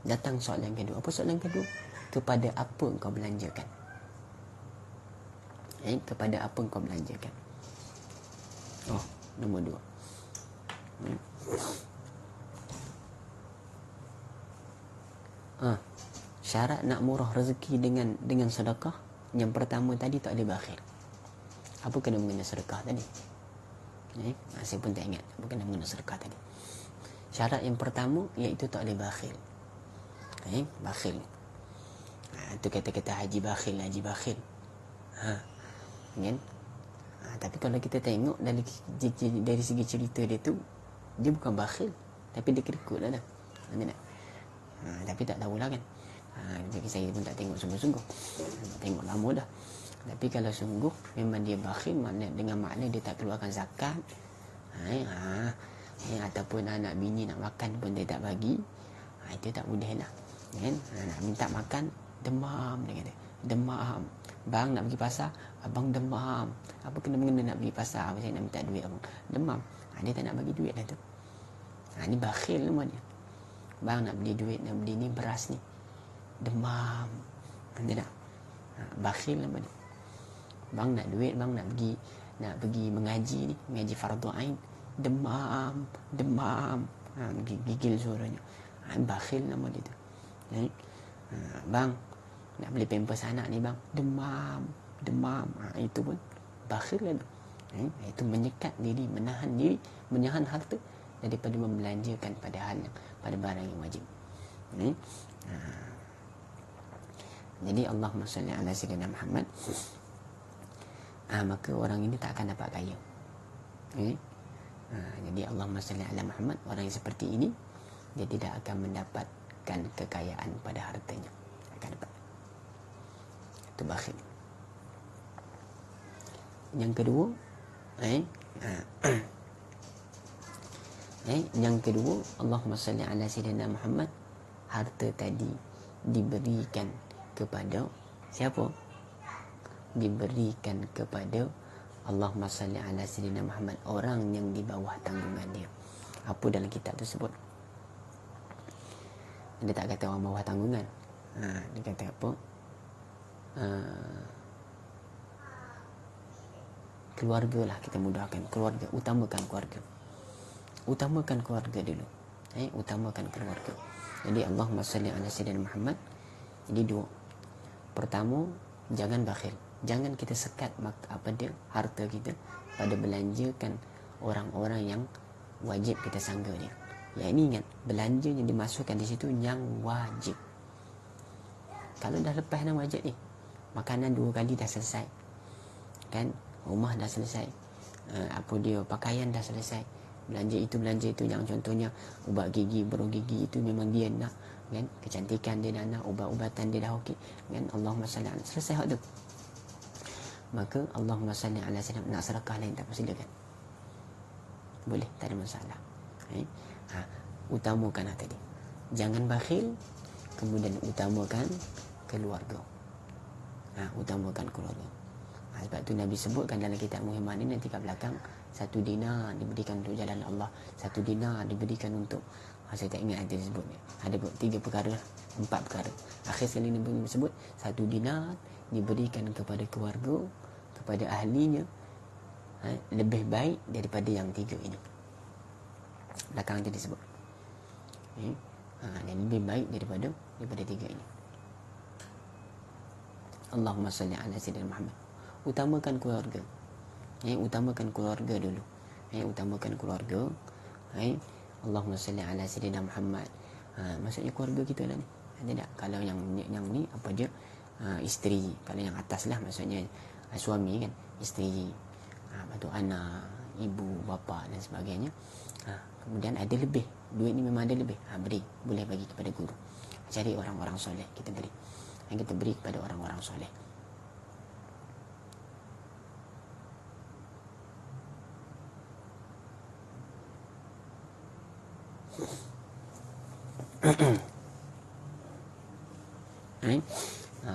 Speaker 2: Datang soalan yang kedua. Apa soalan yang kedua? Kepada apa kau belanjakan? Kepada apa kau belanjakan? Nombor 2. Syarat nak murah rezeki dengan sedekah. Yang pertama tadi tak ada bakhil. Apa kena mengena sedekah tadi? Saya pun tak ingat apa kena mengena sedekah tadi. Syarat yang pertama iaitu tak ada bakhil. Bakhil. Itu kata-kata haji bakhil. Kan? Tapi kalau kita tengok dari segi cerita dia tu, dia bukan bakhil, tapi dia kedekut lah. Tapi tak tahulah kan. Jadi saya pun tak tengok sungguh-sungguh, tak tengok lama dah. Tapi kalau sungguh memang dia bakhil, makna dengan makna dia tak keluarkan zakat, ataupun anak bini nak makan pun dia tak bagi, itu tak boleh lah kan. Nak minta makan, demam, dia kata demam, bang nak pergi pasar, abang demam, apa kena-mengena nak pergi pasar, saya nak minta duit abang, demam, dia tak nak bagi duit lah tu. Ni bakhil nama dia. Bang nak beli duit, nak beli ni beras ni, demam, dia tak. Bakhil nama dia. Bang nak duit, bang nak pergi mengaji ni, mengaji fardu ain, demam, gigil suaranya. Bakhil nama dia tu. Bang nak beli pampers anak ni bang, demam, itu pun bakhil lah tu. Itu menyekat diri, menahan harta daripada membelanjakan pada barang yang wajib. Jadi Allahumma salli ala sayyidina Muhammad. Maka orang ini tak akan dapat kaya. Jadi Allahumma salli ala Muhammad, orang yang seperti ini dia tidak akan mendapatkan kekayaan pada hartanya, akan dapat. Itu bakhil. Yang kedua, yang kedua, Allahumma salli ala sayyidina Muhammad, harta tadi diberikan kepada siapa? Diberikan kepada Allahumma salli ala sayyidina Muhammad, orang yang di bawah tanggungan dia. Apa dalam kitab tersebut? Dia tak kata orang bawah tanggungan. Dia kata apa? Keluarga lah, kita mudahkan keluarga, utamakan keluarga. Utamakan keluarga dulu. Utamakan keluarga. Jadi Allahumma salli ala sayyidina Muhammad. Jadi dua. Pertama, jangan bakhil. Jangan kita sekat harta kita pada belanjakan orang-orang yang wajib kita sangga dia. Ya, ini ingat, belanja yang dimasukkan di situ yang wajib. Kalau dah lepas yang wajib ni, makanan 2 kali dah selesai, kan? Rumah dah selesai, pakaian dah selesai, belanja itu, yang contohnya ubat gigi, beruk gigi, itu memang dia nak, kan? Kecantikan dia dah nak, ubat-ubatan dia dah okey, kan? Allahumma salli ala, selesai hak tu. Maka Allahumma salli ala sayyidina, nak sedekah lain tak persilakan, boleh, tak ada masalah. Utamakan tadi, jangan bakhil. Kemudian utamakan keluarga. Utamakan keluarga. Sebab tu Nabi sebutkan dalam kitab Muhammad ini, nanti kat belakang, 1 dinar diberikan untuk jalan Allah, 1 dinar diberikan untuk, saya tak ingat nanti disebut ni, ada 3 perkara, 4 perkara. Akhir sekali Nabi sebut 1 dinar diberikan kepada keluarga, kepada ahlinya, lebih baik daripada yang 3 ini. Belakang nanti disebut, dan lebih baik daripada 3 ini. Allahumma salli ala sayyidina Muhammad. Utamakan keluarga. Utamakan keluarga dulu. Utamakan keluarga. Allahumma salli ala sayyidina Muhammad. Maksudnya keluarga kita lah ni. Tidak. Kalau yang ni apa je? Isteri. Kalau yang atas lah maksudnya suami, kan? Isteri. Lepas tu anak, ibu, bapa dan sebagainya. Kemudian ada lebih. Duit ni memang ada lebih. Beri. Boleh bagi kepada guru. Cari orang-orang soleh, kita beri. Yang kita beri kepada orang-orang soleh.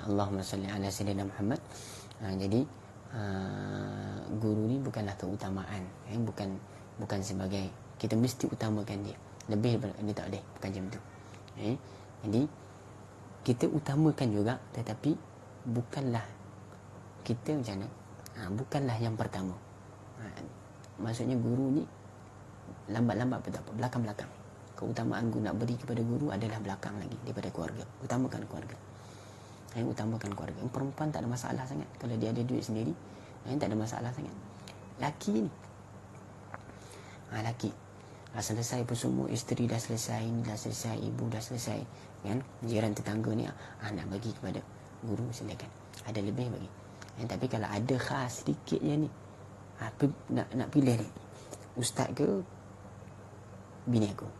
Speaker 2: Allahumma salli ala sayyidina Muhammad. Jadi guru ni bukanlah keutamaan, bukan sebagai kita mesti utamakan dia lebih daripada dia, tak boleh, bukan macam tu. Jadi kita utamakan juga, tetapi bukanlah kita macam mana, bukanlah yang pertama. Maksudnya guru ni lambat-lambat pun tak apa, belakang-belakang. Keutamaan guru nak beri kepada guru adalah belakang lagi daripada keluarga. Utamakan keluarga. Utamakan keluarga. Perempuan tak ada masalah sangat kalau dia ada duit sendiri, tak ada masalah sangat. Laki ni, laki selesai pun semua, isteri dah selesai, ini dah selesai, ibu dah selesai, kan? Jiran tetangga ni nak bagi kepada guru, silakan, ada lebih bagi. Tapi kalau ada khas sedikit je ni, nak pilih ni, ustaz ke bini aku,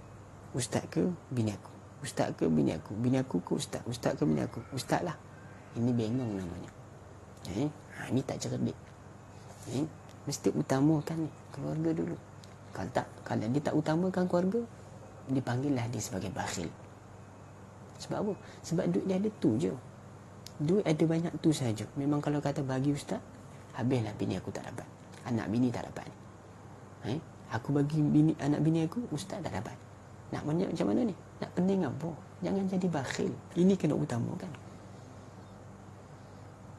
Speaker 2: ustaz ke bini aku, Ustaz ke bini aku ke ustaz, ustaz ke bini aku, ustaz lah. Ini bengong namanya. Ini tak cerdik. Mesti utamakan keluarga dulu. Kalau dia tak utamakan keluarga, dipanggillah dia sebagai bakhil. Sebab apa? Sebab duit dia ada tu je. Duit ada banyak tu saja. Memang kalau kata bagi ustaz, habislah bini aku tak dapat. Anak bini tak dapat. Aku bagi anak bini aku, ustaz tak dapat. Nak banyak macam mana ni? Nak pening apa? Jangan jadi bakhil. Ini kena utamakan.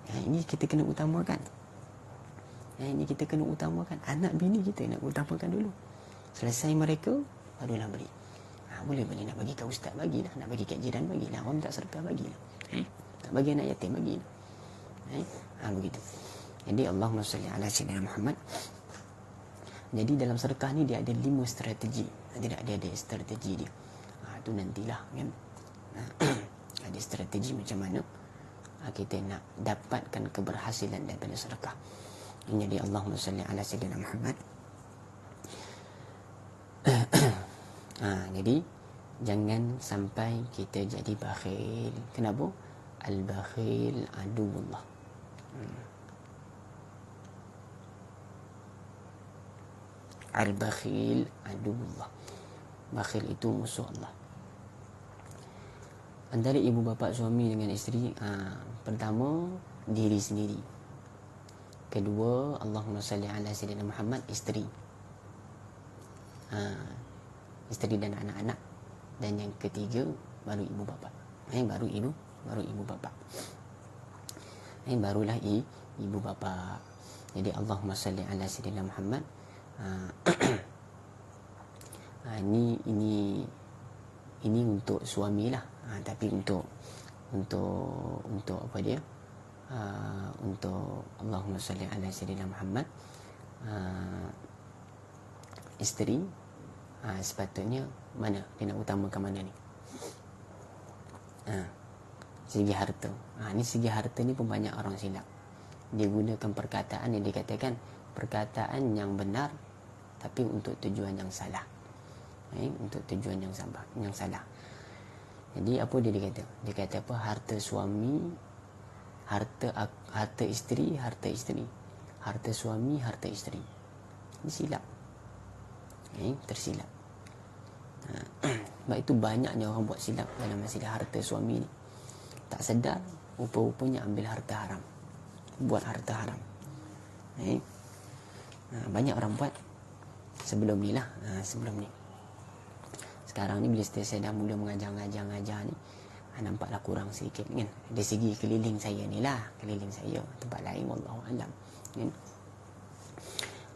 Speaker 2: Ini kita kena utamakan. Ini kita kena utamakan. Anak bini kita nak utamakan dulu. Selesai mereka, barulah beri. Boleh nak bagi ke ustaz, bagilah. Nak bagi kat jiran, bagilah. Orang tak sedekah, bagilah. Nak bagi anak yatim, bagilah. Begitu. Jadi Allahumma salli ala sayyidina Muhammad. Jadi dalam sedekah ni dia ada 5 strategi. Dia ada strategi dia. Itu nantilah kan. Ada strategi macam mana kita nak dapatkan keberhasilan daripada sedekah. Jadi Allahumma salli ala sayyidina Muhammad. Jadi jangan sampai kita jadi bakhil. Kenapa? Al-bakhil aduwullah. Al-bakhil aduwullah. Bakhil itu musuh Allah. Antara ibu bapa suami dengan isteri, pertama diri sendiri. Kedua, Allahumma salli ala sayyidina Muhammad, isteri. Isteri dan anak-anak. Dan yang ketiga baru ibu bapa. Baru ibu bapa. Barulah ibu bapa. Jadi Allahumma salli ala sayyidina Muhammad. Ini untuk suami lah. Tapi untuk apa dia? Untuk Allahumma salli ala sayyidina Muhammad, isteri, sepatutnya mana dia nak utamakan mana ni? Segi harta. Ni segi harta ni pun banyak orang silap. Dia gunakan perkataan yang dikatakan perkataan yang benar tapi untuk tujuan yang salah. Untuk tujuan yang salah. Jadi apa dia kata? Dia kata apa? Harta suami, harta isteri, harta isteri. Harta suami, harta isteri. Ini silap. Tersilap. Sebab itu banyaknya orang buat silap dalam masalah harta suami ni. Tak sedar, rupa-rupanya ambil harta haram. Buat harta haram. Banyak orang buat sebelum ni lah. Sebelum ni. Sekarang ni bila saya dah mula mengajar ni, nampaklah kurang sedikit kan. Dari segi keliling saya ni lah. Keliling saya. Tempat lain, wallahu alam. Kan?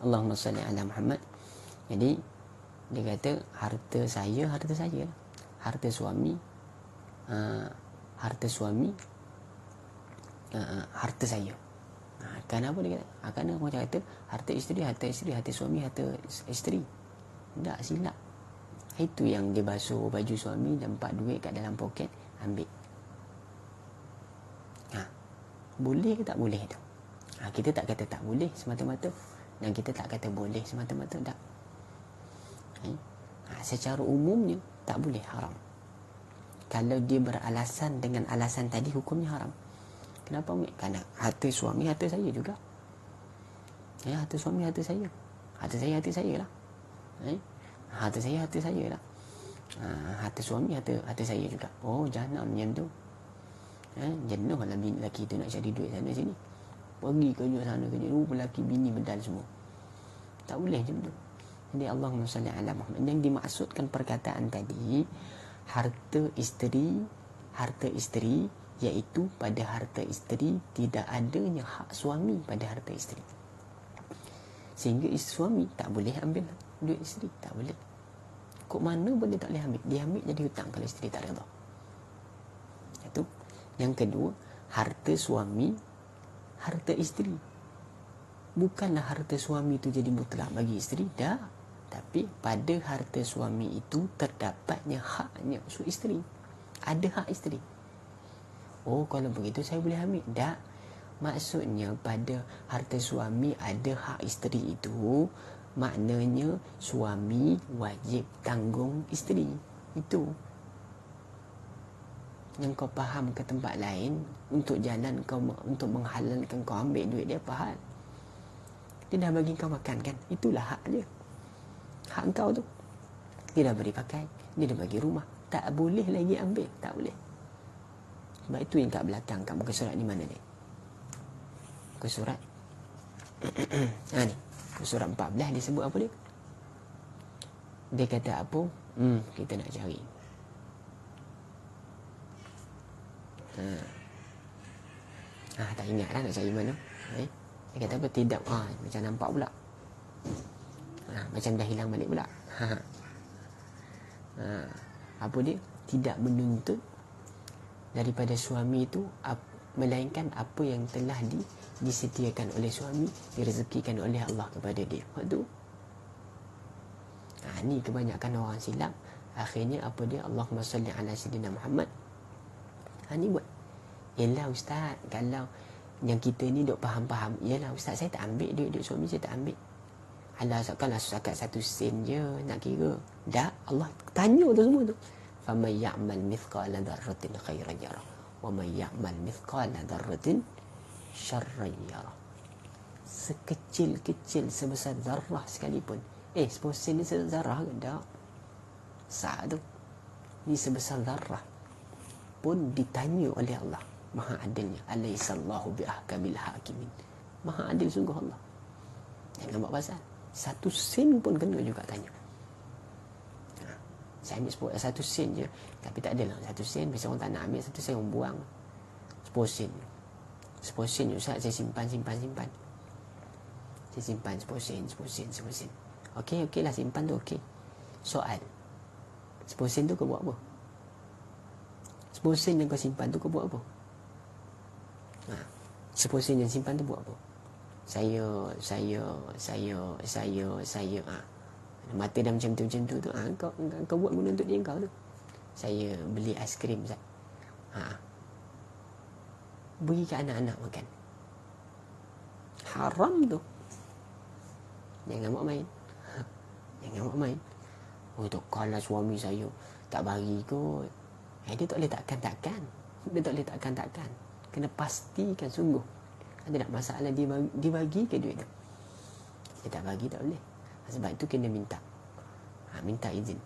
Speaker 2: Allahumma salli ala Muhammad. Jadi dia kata harta saya lah. Harta suami, harta saya. Kenapa dia kata? Kerana orang kata harta isteri, harta suami, harta isteri. Tak, silap. Itu yang dia basuh baju suami, nampak duit kat dalam poket, ambil. Boleh ke tak boleh tu? Kita tak kata tak boleh semata-mata, dan kita tak kata boleh semata-mata, tak. Secara umumnya tak boleh, haram. Kalau dia beralasan dengan alasan tadi, hukumnya haram. Kenapa? Kerana harta suami harta saya juga. Harta suami harta saya. Harta saya lah. Harta saya lah. Harta suami harta saya juga. Oh, jangan macam tu. Jenuh lah bini lelaki tu nak cari duit sana sini. Pergi kerja sana kerja. Lelaki bini medal semua. Tak boleh macam tu. Jadi Allahumma salli ala Muhammad. Yang dimaksudkan perkataan tadi, harta isteri, iaitu pada harta isteri tidak adanya hak suami pada harta isteri. Sehingga suami tak boleh ambil duit isteri. Tak boleh. Kok mana boleh tak boleh ambil? Dia ambil jadi hutang kalau isteri tak redha. Itu. Yang kedua, harta suami, harta isteri. Bukanlah harta suami itu jadi mutlak bagi isteri. Dah. Tapi pada harta suami itu terdapatnya haknya isteri. Ada hak isteri. Oh, kalau begitu saya boleh ambil. Tak. Maksudnya pada harta suami ada hak isteri itu, maknanya suami wajib tanggung isteri. Itu. yang kau faham ke tempat lain untuk jalan kau, untuk menghalalkan kau ambil duit dia, apa hal? Dia dah bagi kau makan kan, itulah hak dia, hak kau tu. Dia dah beri pakai, dia dah bagi rumah, tak boleh lagi ambil, tak boleh. Sebab itu yang kat belakang kat muka surat ni mana ni? Muka surat ni, muka surat 14 dia sebut apa dia? Dia kata apa? Kita nak cari. Tak ingat lah nak cari mana. Dia kata apa? Tidak. Macam nampak pula. Macam dah hilang balik pula. Apa dia? Tidak menuntut daripada suami itu melainkan apa yang telah disediakan oleh suami, direzekikan oleh Allah kepada dia. Waktu ni kebanyakan orang silap. Akhirnya apa dia? Allahumma salli ala sayyidina Muhammad. Ni buat. Yelah ustaz, kalau yang kita ni duk faham-faham, yelah ustaz, saya tak ambil duit suami, saya tak ambil. Alah, kalau setakat 1 sen je nak kira. Dah Allah tanya tu semua tu. Faman ya'mal mithqala dzarratin khairan yarah wa man ya'mal mithqala dzarratin syarran yarah. Sekecil-kecil sebesar zarrah sekalipun. 10 sen ni sebesar zarrah ke? Tak. Sah tu. Ni sebesar zarrah pun ditanya oleh Allah. Maha adilnya. Alaihissallahu biahkamil hakimin. Maha adil sungguh Allah. Jangan buat pasal 1 sen pun kena juga tanya. Saya ambil 1 sen je, tapi tak adalah 1 sen. Biasa orang tak nak ambil 1 sen, orang buang 10 sen. 10 sen je Ustaz, saya simpan. Saya simpan 10 sen. Okey lah, simpan tu okey. Soal, 10 sen tu kau buat apa? 10 sen yang kau simpan tu kau buat apa? 10 sen yang simpan tu buat apa? Saya mata dah macam tu kau buat guna untuk dia kau tu. Saya beli aiskrim Ustaz. Bagi ke anak-anak makan. Haram tu. Jangan buat main. Tu kalau suami saya tak bagi kot, dia tak boleh takkan. Kena pastikan sungguh. Ada tak masalah dia bagi ke duit tu? Dia tak bagi tak boleh. Sebab itu kena minta izin.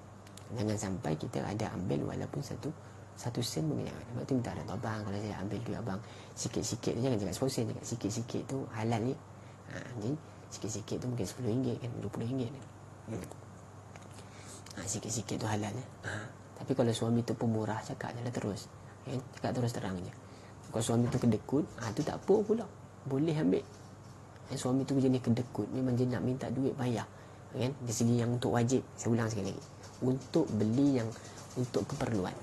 Speaker 2: Jangan sampai kita ada ambil walaupun satu sen pun jangan. Sebab tu minta dengan abang, kalau saya ambil duit abang sikit-sikit tu, jangan cakap 10 sen, cakap sikit-sikit tu halal je. Jadi sikit-sikit tu mungkin RM10 kan, RM20 kan. Sikit-sikit tu halal je. Tapi kalau suami tu pemurah, cakap je lah terus. Cakap terus terang je. Kalau suami tu kedekut, tu tak apa pula, boleh ambil. Suami tu jenis kedekut, memang dia nak minta duit bayar kan. Dari segi yang untuk wajib, saya ulang sekali lagi, untuk beli yang untuk keperluan,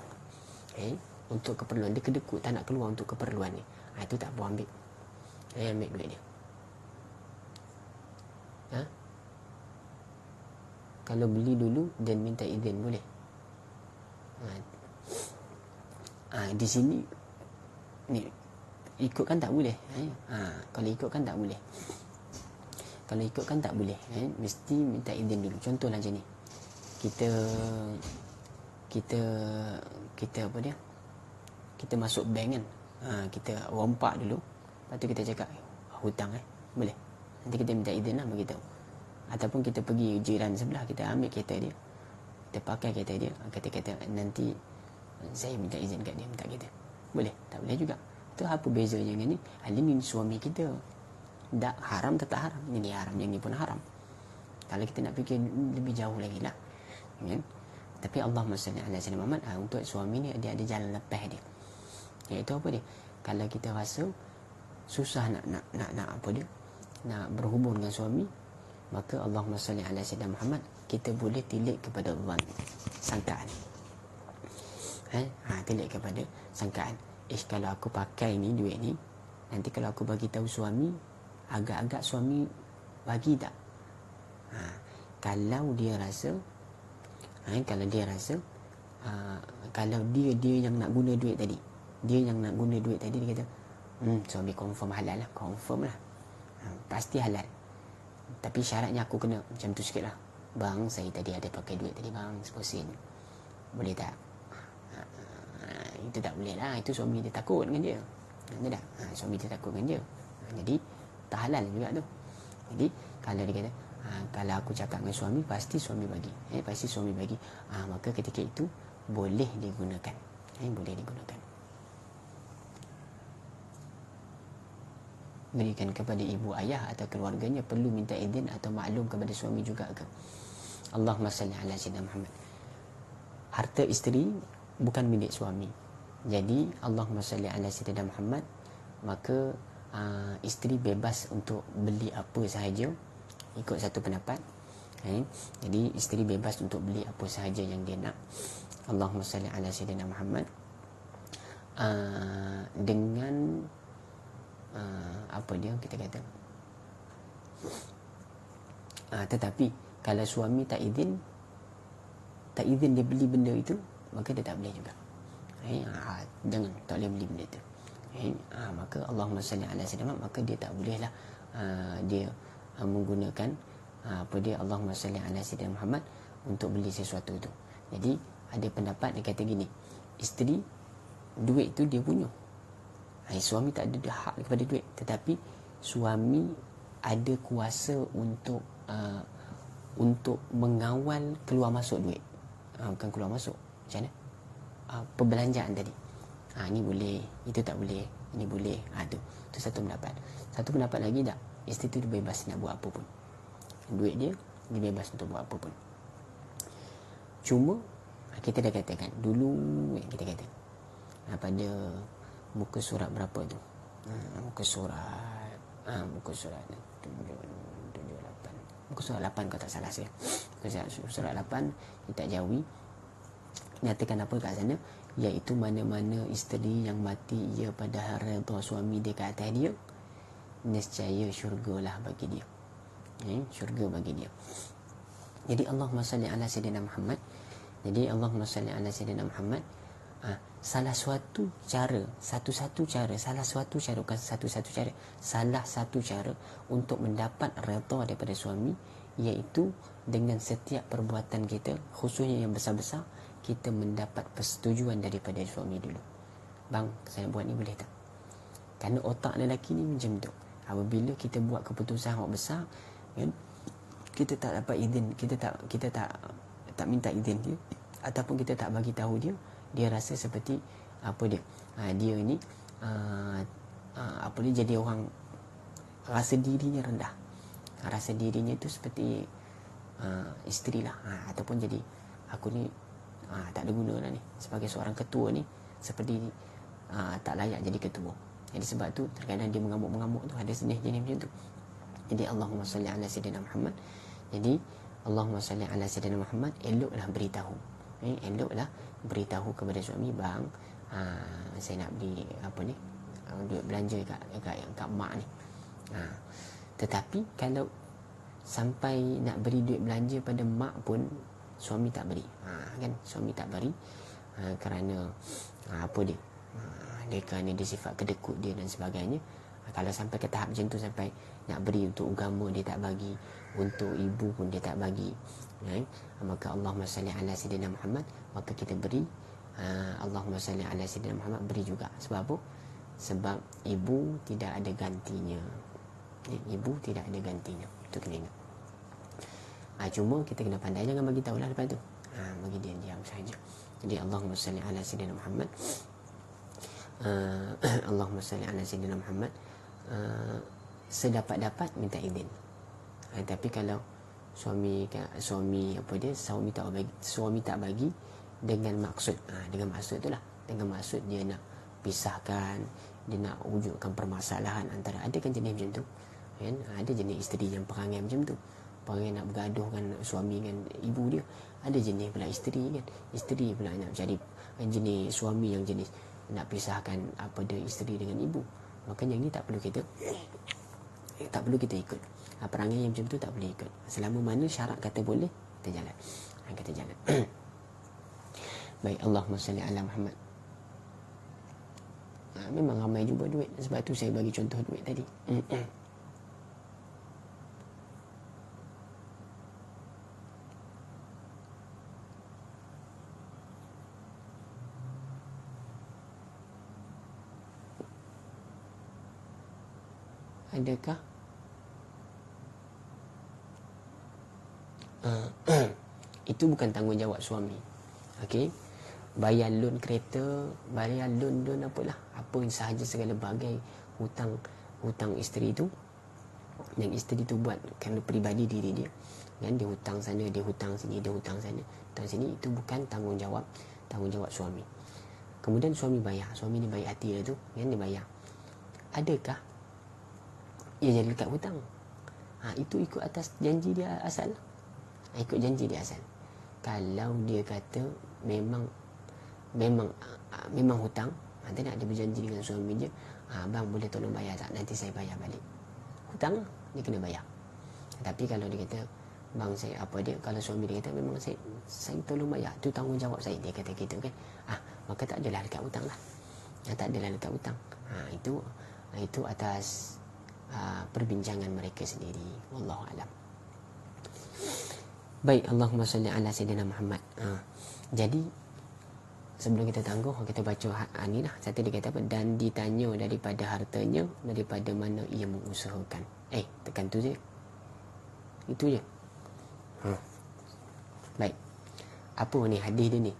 Speaker 2: untuk keperluan dia kedekut, tak nak keluar untuk keperluan ni, itu tak boleh ambil. Ambil duit dia. Kalau beli dulu dan minta izin boleh. Di sini ni ikutkan tak boleh. Kalau ikutkan tak boleh. Mesti minta izin dulu. Contohlah macam ni. Kita apa dia? Kita masuk bank kan. Kita rompak dulu. Lepas tu kita cakap hutang boleh. Nanti kita minta izin lah beritahu. Ataupun kita pergi jiran sebelah, kita ambil kereta dia, kita pakai kereta dia, kata nanti saya minta izin kat dia minta kereta. Boleh? Tak boleh juga. Tu apa bezanya dengan ni? Ini suami kita. Tak haram tetap haram. Ini haram, yang ni pun haram. Kalau kita nak fikir lebih jauh lagi lah kan? Tapi Allahumma salli ala sayyidina Muhammad, untuk suami ni dia ada jalan lepas dia. Iaitu apa dia? Kalau kita rasa susah nak apa dia? Nak berhubung dengan suami, maka Allahumma salli ala sayyidina Muhammad, kita boleh tilik kepada zan, sangkaan. Tilik kepada sangkaan. Kalau aku pakai ni duit ni, nanti kalau aku bagi tahu suami, agak-agak suami bagi tak? Kalau dia rasa kalau dia yang nak guna duit tadi, dia kata suami confirm halal lah, pasti halal. Tapi syaratnya aku kena macam tu sikit lah. Bang, saya tadi ada pakai duit tadi bang, 10 sen, boleh tak? itu tak boleh lah, itu suami dia takut dengan dia. Betul tak? Suami dia takut dengan dia. Jadi tak halal juga tu. Jadi kalau dia kata kalau aku cakap dengan suami pasti suami bagi, pasti suami bagi, maka ketika itu boleh digunakan, boleh digunakan. Berikan kepada ibu ayah atau keluarganya perlu minta izin atau maklum kepada suami juga ke? Allahumma salli ala sayyidina Muhammad. Harta isteri bukan milik suami. Jadi Allahumma salli ala sayyidina Muhammad, maka isteri bebas untuk beli apa sahaja ikut satu pendapat. Jadi isteri bebas untuk beli apa sahaja yang dia nak. Allahumma salli ala sayyidina Muhammad. Dengan apa dia kita kata, tetapi kalau suami tak izin dia beli benda itu, maka dia tak boleh juga. Jangan, tak boleh beli benda itu. Maka Allahumma salli ala sayyidina Muhammad, maka dia tak boleh lah dia menggunakan apa dia Allahumma salli ala sayyidina Muhammad untuk beli sesuatu tu. Jadi ada pendapat dia kata gini, isteri duit tu dia punya, suami tak ada hak kepada duit, tetapi suami ada kuasa untuk mengawal keluar masuk duit. Bukan keluar masuk, macam mana? Perbelanjaan tadi. Ini boleh, itu tak boleh, ini boleh. Tu satu pendapat. Satu pendapat lagi tak, isteri tu bebas nak buat apa pun. Duit dia bebas untuk buat apa pun. Cuma kita dah katakan dulu, kita kata pada muka surat berapa tu? Muka surat 78. Muka surat 8 kalau tak salah saya. Muka surat 8 kitab Jawi nyatakan apa kat sana, iaitu mana-mana isteri yang mati ia pada redha suami dia ke atas dia, nescaya syurgalah bagi dia. Syurga bagi dia. Jadi Allahumma salli ala sayyidina Muhammad. Jadi Allahumma salli ala sayyidina Muhammad. Salah satu cara untuk mendapat redha daripada suami, iaitu dengan setiap perbuatan kita, khususnya yang besar-besar, kita mendapat persetujuan daripada suami dulu. Bang, saya buat ni boleh tak? Kerana otak lelaki ni macam tu. Apabila kita buat keputusan yang besar, kan, kita tak dapat izin, kita tak minta izin dia, ataupun kita tak bagi tahu dia, dia rasa seperti apa dia? Dia ni apa dia, jadi orang rasa dirinya rendah. Rasa dirinya tu seperti isteri lah, ataupun jadi aku ni tak ada guna lah ni sebagai seorang ketua ni, seperti tak layak jadi ketua. Jadi sebab tu terkadang dia mengamuk-mengamuk tu, ada jenis macam tu. Jadi Allahumma salli ala sayyidina Muhammad. Jadi Allahumma salli ala sayyidina Muhammad, eloklah beritahu. Eloklah beritahu kepada suami, bang, saya nak beli apa ni, duit belanja kat mak ni. Tetapi kalau sampai nak beri duit belanja pada mak pun suami tak beri, kan, suami tak beri kerana apa dia, kerana dia sifat kedekut dia dan sebagainya. Kalau sampai ke tahap macam tu, sampai nak beri untuk agama dia tak bagi, untuk ibu pun dia tak bagi, maka Allahumma salli ala sayyidina Muhammad, maka kita beri. Allahumma salli ala sayyidina Muhammad, beri juga. Sebab apa? Sebab ibu tidak ada gantinya. Ibu tidak ada gantinya. Itu kena ingat. Cuma kita kena pandai, jangan bagi tahulah lepas tu. Bagi dia diam saja. Jadi Allahumma salli ala sayyidina Muhammad. Allahumma salli ala sayyidina Muhammad. Sedapat-dapat minta izin. Tapi kalau suami tak bagi dengan maksud, itulah, dengan maksud dia nak pisahkan, dia nak wujudkan permasalahan antara, ada kan jenis macam tu, kan? Ada jenis isteri yang perangai macam tu, perangai nak bergaduhkan suami dengan ibu dia. Ada jenis pula isteri, kan, isteri pula nak cari jenis suami yang jenis nak pisahkan apa dia, isteri dengan ibu. Maka yang ni tak perlu kita ikut. Perangai yang macam tu tak boleh ikut. Selama mana syarat kata boleh, kita jalan. Baik, Allahumma salli ala Muhammad. Memang ramai jumpa duit, sebab tu saya bagi contoh duit tadi. Adakah itu bukan tanggungjawab suami. Okey. Bayar loan kereta, bayar loan apalah, apa sahaja segala bagai hutang isteri tu, yang isteri tu buat kerana peribadi diri dia. Kan dia hutang sana, dia hutang sini, dia hutang sana, hutang sini, itu bukan tanggungjawab suami. Kemudian suami bayar, suami ni baik hati dia tu, kan dia bayar. Adakah ia jadi lekat hutang? Itu ikut atas janji dia asal. Ikut janji dia asal. Kalau dia kata memang hutang, dia nak ada berjanji dengan suami dia, bang boleh tolong bayar tak, nanti saya bayar balik. Hutang dia kena bayar. Tapi kalau dia kata bang saya kalau suami dia kata memang saya tolong bayar, itu tanggungjawab saya, dia kata gitu kan, maka tak adalah dekat hutang lah. Tak adalah dekat hutang. Itu atas perbincangan mereka sendiri. Wallahu alam. Baik, Allahumma salli ala sayyidina Muhammad. Jadi sebelum kita tangguh, kita baca ni lah. Satu dia kata apa? Dan ditanya daripada hartanya, daripada mana ia mengusahakan. Tekan tu je. Itu je. Baik. Apa ni hadis dia ni?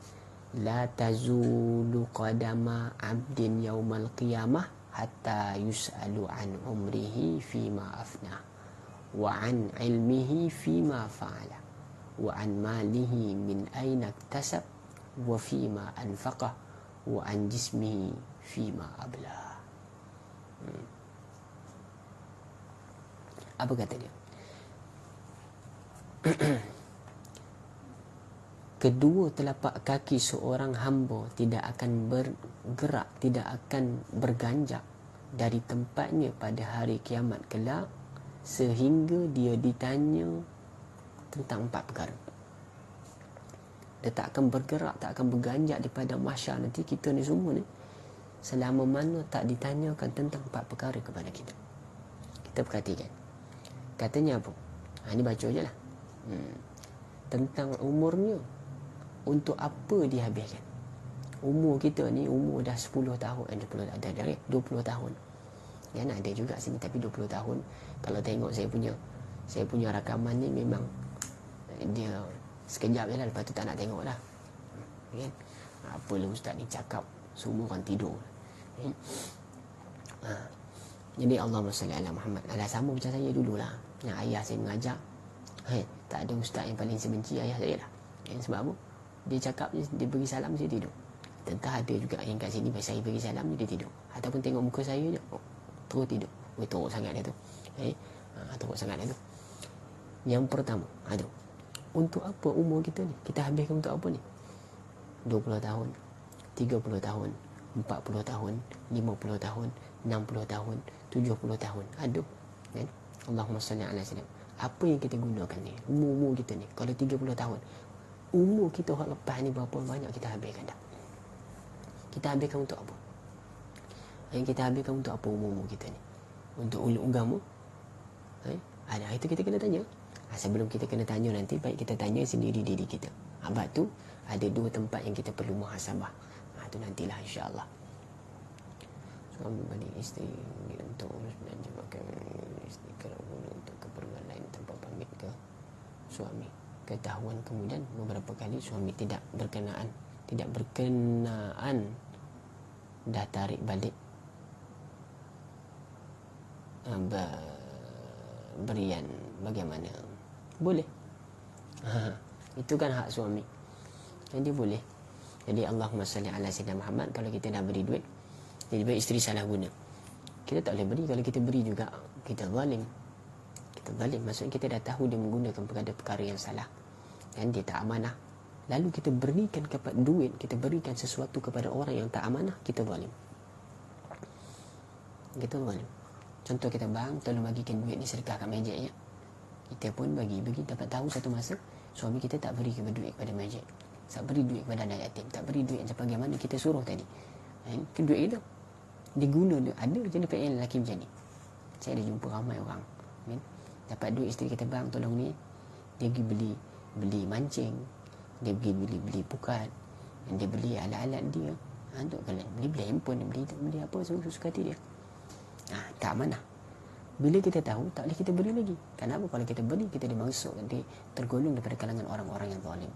Speaker 2: La tazulu qadama 'abdin yaumal qiyamah hatta yus'alu an umrihi fima afna wa an ilmihi fima fa'ala wa an malihi min aina iktasab wa fima anfaqah wa an jismihi fima abla. Apa kata dia? Kedua telapak kaki seorang hamba tidak akan bergerak, tidak akan berganjak dari tempatnya pada hari kiamat kelak sehingga dia ditanya tentang 4 perkara. Dia tak akan bergerak, tak akan berganjak daripada mahsyar nanti, kita ni semua ni, selama mana tak ditanyakan tentang 4 perkara kepada kita. Kita perhatikan. Katanya apa? Ini baca je lah. Tentang umurnya, untuk apa dihabiskan. Umur kita ni, umur dah 10 tahun, 20 tahun. Kan ada juga sini, tapi 20 tahun. Kalau tengok saya punya rakaman ni, memang dia sekejap je lah, lepas tu tak nak tengok lah. Kan? Apalah ustaz ni cakap, semua orang tidur. Jadi Allahumma salli ala Muhammad. Sama macam saya dululah. Yang ayah saya mengajar, tak ada ustaz yang paling saya benci ayah saya lah. Sebab apa? Dia cakap, dia beri salam, saya tidur. Tentu ada juga yang kat sini, saya beri salam, dia tidur. Ataupun tengok muka saya je, terus tidur. Teruk sangat dia tu. Teruk sangat dia tu. Yang pertama, untuk apa umur kita ni? Kita habiskan untuk apa ni? 20 tahun, 30 tahun, 40 tahun, 50 tahun, 60 tahun, 70 tahun. Kan? Allahumma salli ala sayyidina. Apa yang kita gunakan ni? Umur kita ni. Kalau 30 tahun, umur kita orang lepas ni berapa banyak kita habiskan dah? Kita habiskan untuk apa? Yang kita habiskan untuk apa umur kita ni? Untuk uluk agama? Itu kita kena tanya. Sebelum kita kena tanya nanti, baik kita tanya sendiri diri kita. Sebab tu ada 2 tempat yang kita perlu muhasabah. Itu nantilah insya-Allah. Suami balik isteri untuk urus belanja makan isteri kerana untuk keperluan lain tanpa pamit ke suami. Ketahuan kemudian beberapa kali suami tidak berkenaan dah tarik balik berian, bagaimana? Boleh. Itu kan hak suami. Jadi boleh. Jadi Allahumma salli ala sayyidina Muhammad. Kalau kita dah beri duit, jadi baik isteri salah guna, kita tak boleh beri. Kalau kita beri juga, kita zalim. Maksudnya kita dah tahu dia menggunakan perkara yang salah, dan dia tak amanah. Lalu kita berikan kepada duit, kita berikan sesuatu kepada orang yang tak amanah, kita zalim. Contoh kita, bang tolong bagikan duit ni sedekah kat masjid ya. Kita pun bagi, dapat tahu satu masa suami kita tak beri duit kepada masjid, tak beri duit kepada anak yatim, tak beri duit sebagaimana kita suruh tadi. Duit itu diguna, ada je PN lelaki macam ni. Saya ada jumpa ramai orang dapat duit isteri kita, bang tolong ni, dia pergi beli mancing, dia pergi beli pukat, dia beli alat-alat dia, untuk kalian beli handphone, dia beli apa suka hati dia. Tak amanah. Bila kita tahu, tak boleh kita beri lagi. Kenapa? Kalau kita beri, kita dimasuk nanti tergolong daripada kalangan orang-orang yang zalim.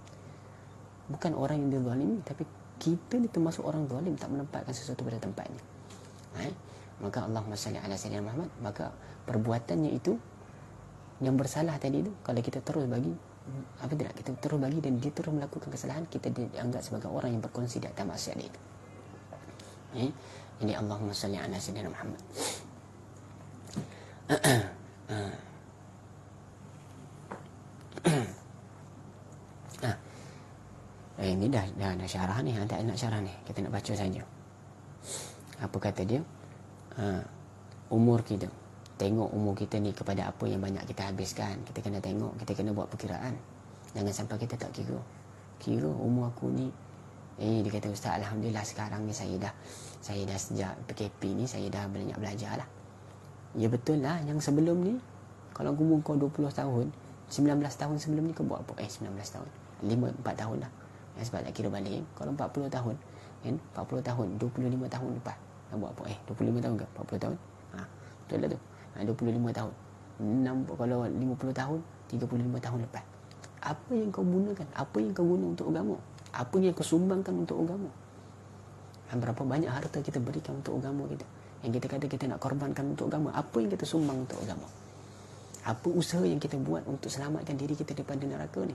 Speaker 2: Bukan orang yang dizalimi, tapi kita ni termasuk orang zalim, tak menempatkan sesuatu pada tempatnya. Maka Allahumma salli ala sayyidina Muhammad, maka perbuatannya itu yang bersalah tadi itu, kalau kita terus bagi, apa tidak, kita terus bagi dan dia terus melakukan kesalahan, kita dianggap sebagai orang yang berkongsi di atas maksiat itu. Jadi Allahumma salli ala sayyidina Muhammad. Ini dah syarah ni, tak nak syarah ni, kita nak baca saja. Apa kata dia? Umur kita, tengok umur kita ni kepada apa yang banyak kita habiskan. Kita kena tengok, kita kena buat perkiraan. Jangan sampai kita tak kira umur aku ni. Dia kata, Ustaz, alhamdulillah sekarang ni saya dah sejak PKP ni saya dah banyak belajar lah. Ya betul lah, yang sebelum ni kalau umur kau 20 tahun, 19 tahun sebelum ni kau buat apa? 19 tahun, 4 tahun dah. Sebab tak kira balik, kalau 40 tahun, 40 tahun, 25 tahun lepas nak buat apa? 25 tahun ke 40 tahun? Betul lah tu. 25 tahun. Kalau 50 tahun, 35 tahun lepas. Apa yang kau gunakan? Apa yang kau guna untuk agama? Apa yang kau sumbangkan untuk agama? Berapa banyak harta kita berikan untuk agama kita? Yang kita kata kita nak korbankan untuk agama. Apa yang kita sumbang untuk agama? Apa usaha yang kita buat untuk selamatkan diri kita daripada neraka ni?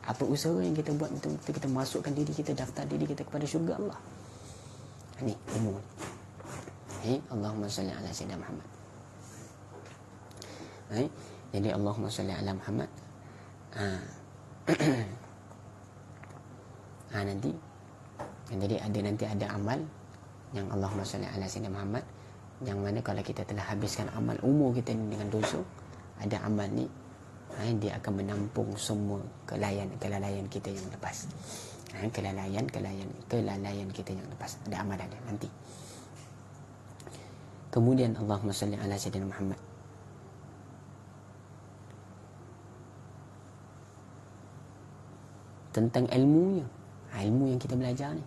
Speaker 2: Apa usaha yang kita buat untuk kita masukkan diri kita, daftar diri kita kepada syurga Allah? Ni ilmu ni. Allahumma salli ala sayyidina Muhammad. Jadi Allahumma salli ala Muhammad. Nanti jadi ada amal yang Allahumma salli ala sayyidina Muhammad, yang mana kalau kita telah habiskan amal umur kita ni dengan dosa, ada amal ni dia akan menampung semua kelalaian kita yang lepas. Kelalaian kita yang lepas. Ada amal ada nanti. Kemudian Allahumma salli ala sayyidina Muhammad. Tentang ilmunya, ilmu yang kita belajar ni,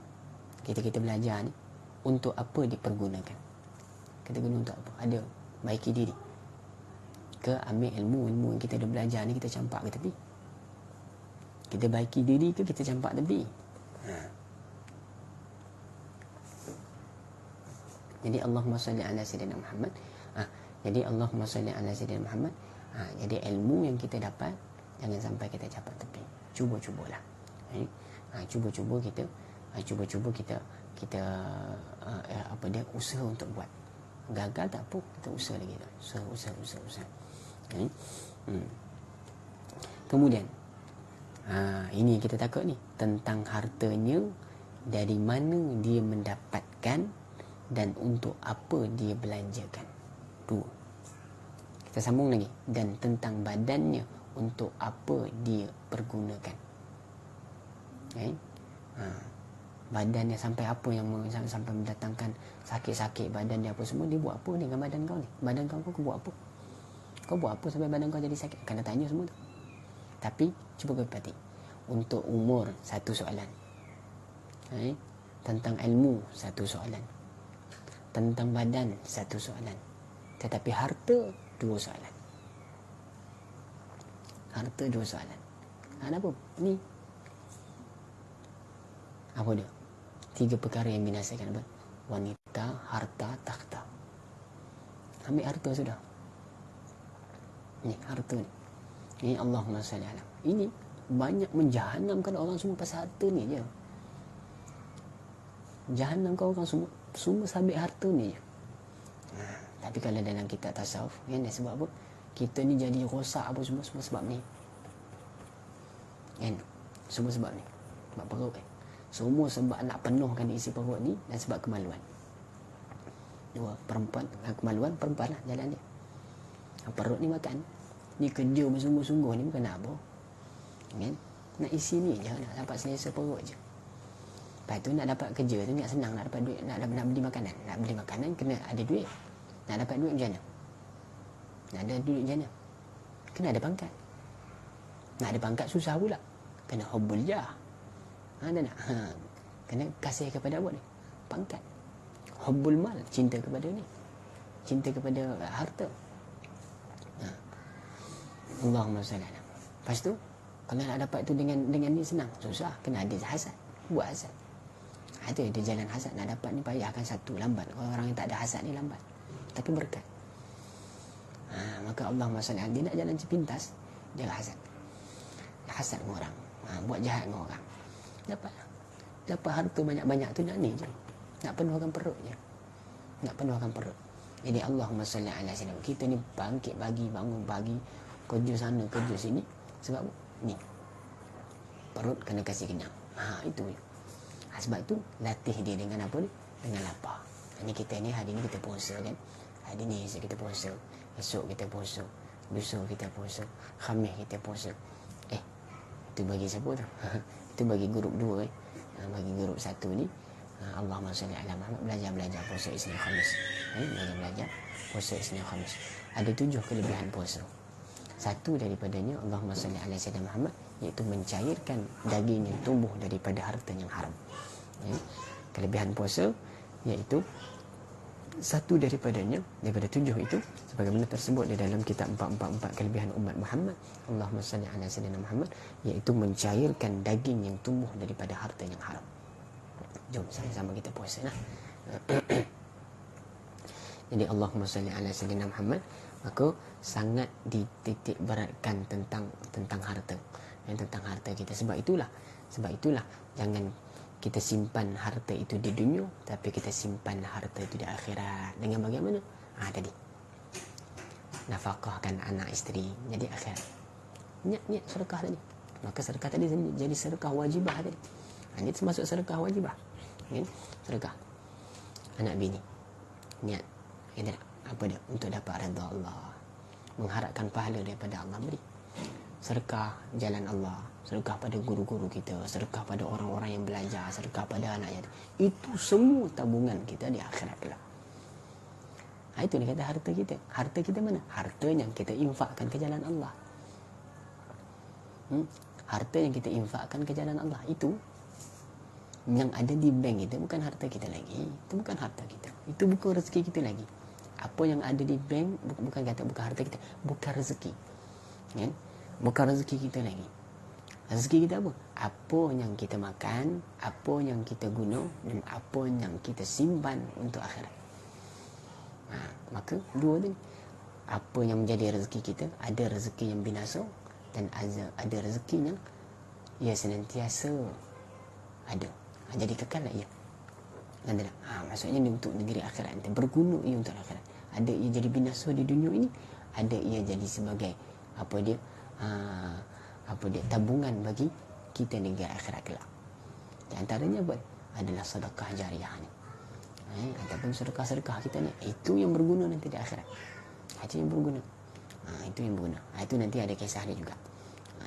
Speaker 2: kita belajar ni untuk apa dipergunakan? Kita guna untuk apa? Ada baiki diri ke ambil ilmu yang kita dah belajar ni kita campak ke tepi? Kita baiki diri ke kita campak tepi? Jadi Allahumma salli ala sayyidina Muhammad. Jadi Allahumma salli ala sayyidina Muhammad. Jadi ilmu yang kita dapat jangan sampai kita campak tepi. Cuba-cubalah. Cuba-cuba kita apa dia, usaha untuk buat. Gagal tak apa, kita usaha lagi dah. Usaha. Kemudian ini kita takut ni tentang hartanya, dari mana dia mendapatkan dan untuk apa dia belanjakan. 2. Kita sambung lagi. Dan tentang badannya, untuk apa dia pergunakan. Badannya sampai apa yang sampai mendatangkan sakit-sakit badan dia apa semua, dia buat apa dengan badan kau ni? Badan kau buat apa? Kau buat apa sampai badan kau jadi sakit? Kena tanya semua tu. Tapi cuba kau perhati. Untuk umur, satu soalan. Tentang ilmu, satu soalan. Tentang badan, satu soalan. Tetapi harta, 2 soalan. Harta 2 soalan. Kenapa? Ni apa dia? 3 perkara yang binasakan apa? Wanita, harta, takhta. Ambil harta sudah. Ni harta ni. Ni Allahumma salli ala. Ini banyak menjahannamkan orang semua pasal harta ni je. Jahannamkan orang semua sabit harta ni je. Tapi kalau dalam kitab tasawuf, kan, sebab apa? Kita ni jadi rosak apa semua sebab ni. Kan? Semua sebab ni. Sebab perut kan. Semua sebab nak penuhkan isi perut ni, dan sebab kemaluan. 2, perempuan, kemaluan perempuan lah jalan dia. Perut ni makan. Ni kerja bersungguh-sungguh ni bukan nak apa. Kan? Nak isi ni je, nak dapat selesa perut je. Lepas tu nak dapat kerja tu nak senang, nak dapat duit, nak beli makanan. Nak beli makanan kena ada duit. Nak dapat duit macam mana? Nak ada duit macam mana? Kena ada pangkat. Nak ada pangkat susah pula. Kena hubbul jah. Ada nak? Kena kasih kepada apa ni? Pangkat. Hubbul mal, cinta kepada ni. Cinta kepada harta. Allahumma salli ala. Lepas tu kalau nak dapat tu dengan ni senang. Susah, kena ada hasad. Buat hasad. Itu ada jalan hasad. Nak dapat ni payahkan satu, lambat. Kalau orang yang tak ada hasad ni lambat. Tapi berkat. Maka Allahumma salli ala. Dia nak jalan sepintas, dia hasad. Dia hasad dengan orang. Buat jahat dengan orang. Dapat harta banyak-banyak tu nak ni je. Nak penuhkan perut je. Nak penuhkan perut. Jadi Allahumma salli ala sayyidina. Kita ni bangkit pagi, bangun pagi, kerja sana, kerja sini. Sebab ni, perut kena kasih kenyang. Itu je. Sebab tu latih dia dengan apa ni? Dengan lapar. Ini kita ni, hari ni kita puasa kan. Hari ni kita puasa. Esok kita puasa. Lusa kita puasa. Khamis kita puasa. Itu bagi siapa tu? Itu bagi grup 2 Bagi grup 1 ni, Allahumma salli ala Muhammad, belajar puasa Isnin Khamis. Belajar puasa Isnin Khamis. Ada 7 kelebihan puasa. Satu daripadanya, Allahumma salli ala Sayyidina Muhammad, iaitu mencairkan daging yang tumbuh daripada harta yang haram. Kelebihan puasa iaitu satu daripadanya, daripada 7 itu, sebagaimana tersebut di dalam kitab 444 kelebihan umat Muhammad, Allahumma salli ala Sayyidina Muhammad, iaitu mencairkan daging yang tumbuh daripada harta yang haram. Jom sama-sama kita puasa lah. Jadi Allahumma salli ala Sayyidina Muhammad, maka sangat dititik beratkan tentang harta. Tentang harta kita. Sebab itulah jangan kita simpan harta itu di dunia, tapi kita simpan harta itu di akhirat. Dengan bagaimana? Tadi nafkahkan anak isteri, jadi akhirat. Niat sedekah tadi. Maka sedekah tadi jadi sedekah wajibah tadi. Ini termasuk sedekah wajibah. Sedekah anak bini. Niat apa dia? Untuk dapat redha Allah, mengharapkan pahala daripada Allah beri. Sedekah jalan Allah, sedekah pada guru-guru kita, sedekah pada orang-orang yang belajar, sedekah pada anak yatim. Itu semua tabungan kita di akhirat kelak. Itu dia kata harta kita. Harta kita mana? Harta yang kita infakkan ke jalan Allah. Harta yang kita infakkan ke jalan Allah itu yang ada di bank kita bukan harta kita lagi. Itu bukan harta kita. Itu bukan rezeki kita lagi. Apa yang ada di bank bukan harta kita, bukan rezeki. Bukan rezeki kita lagi. Rezeki kita apa? Apa yang kita makan, apa yang kita guna, dan apa yang kita simpan untuk akhirat. Maka dua ni, apa yang menjadi rezeki kita, ada rezeki yang binasa dan ada rezeki yang ia senantiasa ada. Jadi kekal lah ia. Maksudnya dia untuk negeri akhirat nanti, berguna ia untuk akhirat. Ada ia jadi binasa di dunia ini, ada ia jadi sebagai tabungan bagi kita negeri akhirat kelak. Di antaranya apa? Adalah sedekah jariah ni. Ataupun sedekah-sedekah kita ni, itu yang berguna nanti di akhirat. Itu yang berguna. Itu yang berguna. Itu nanti ada kisah dia juga.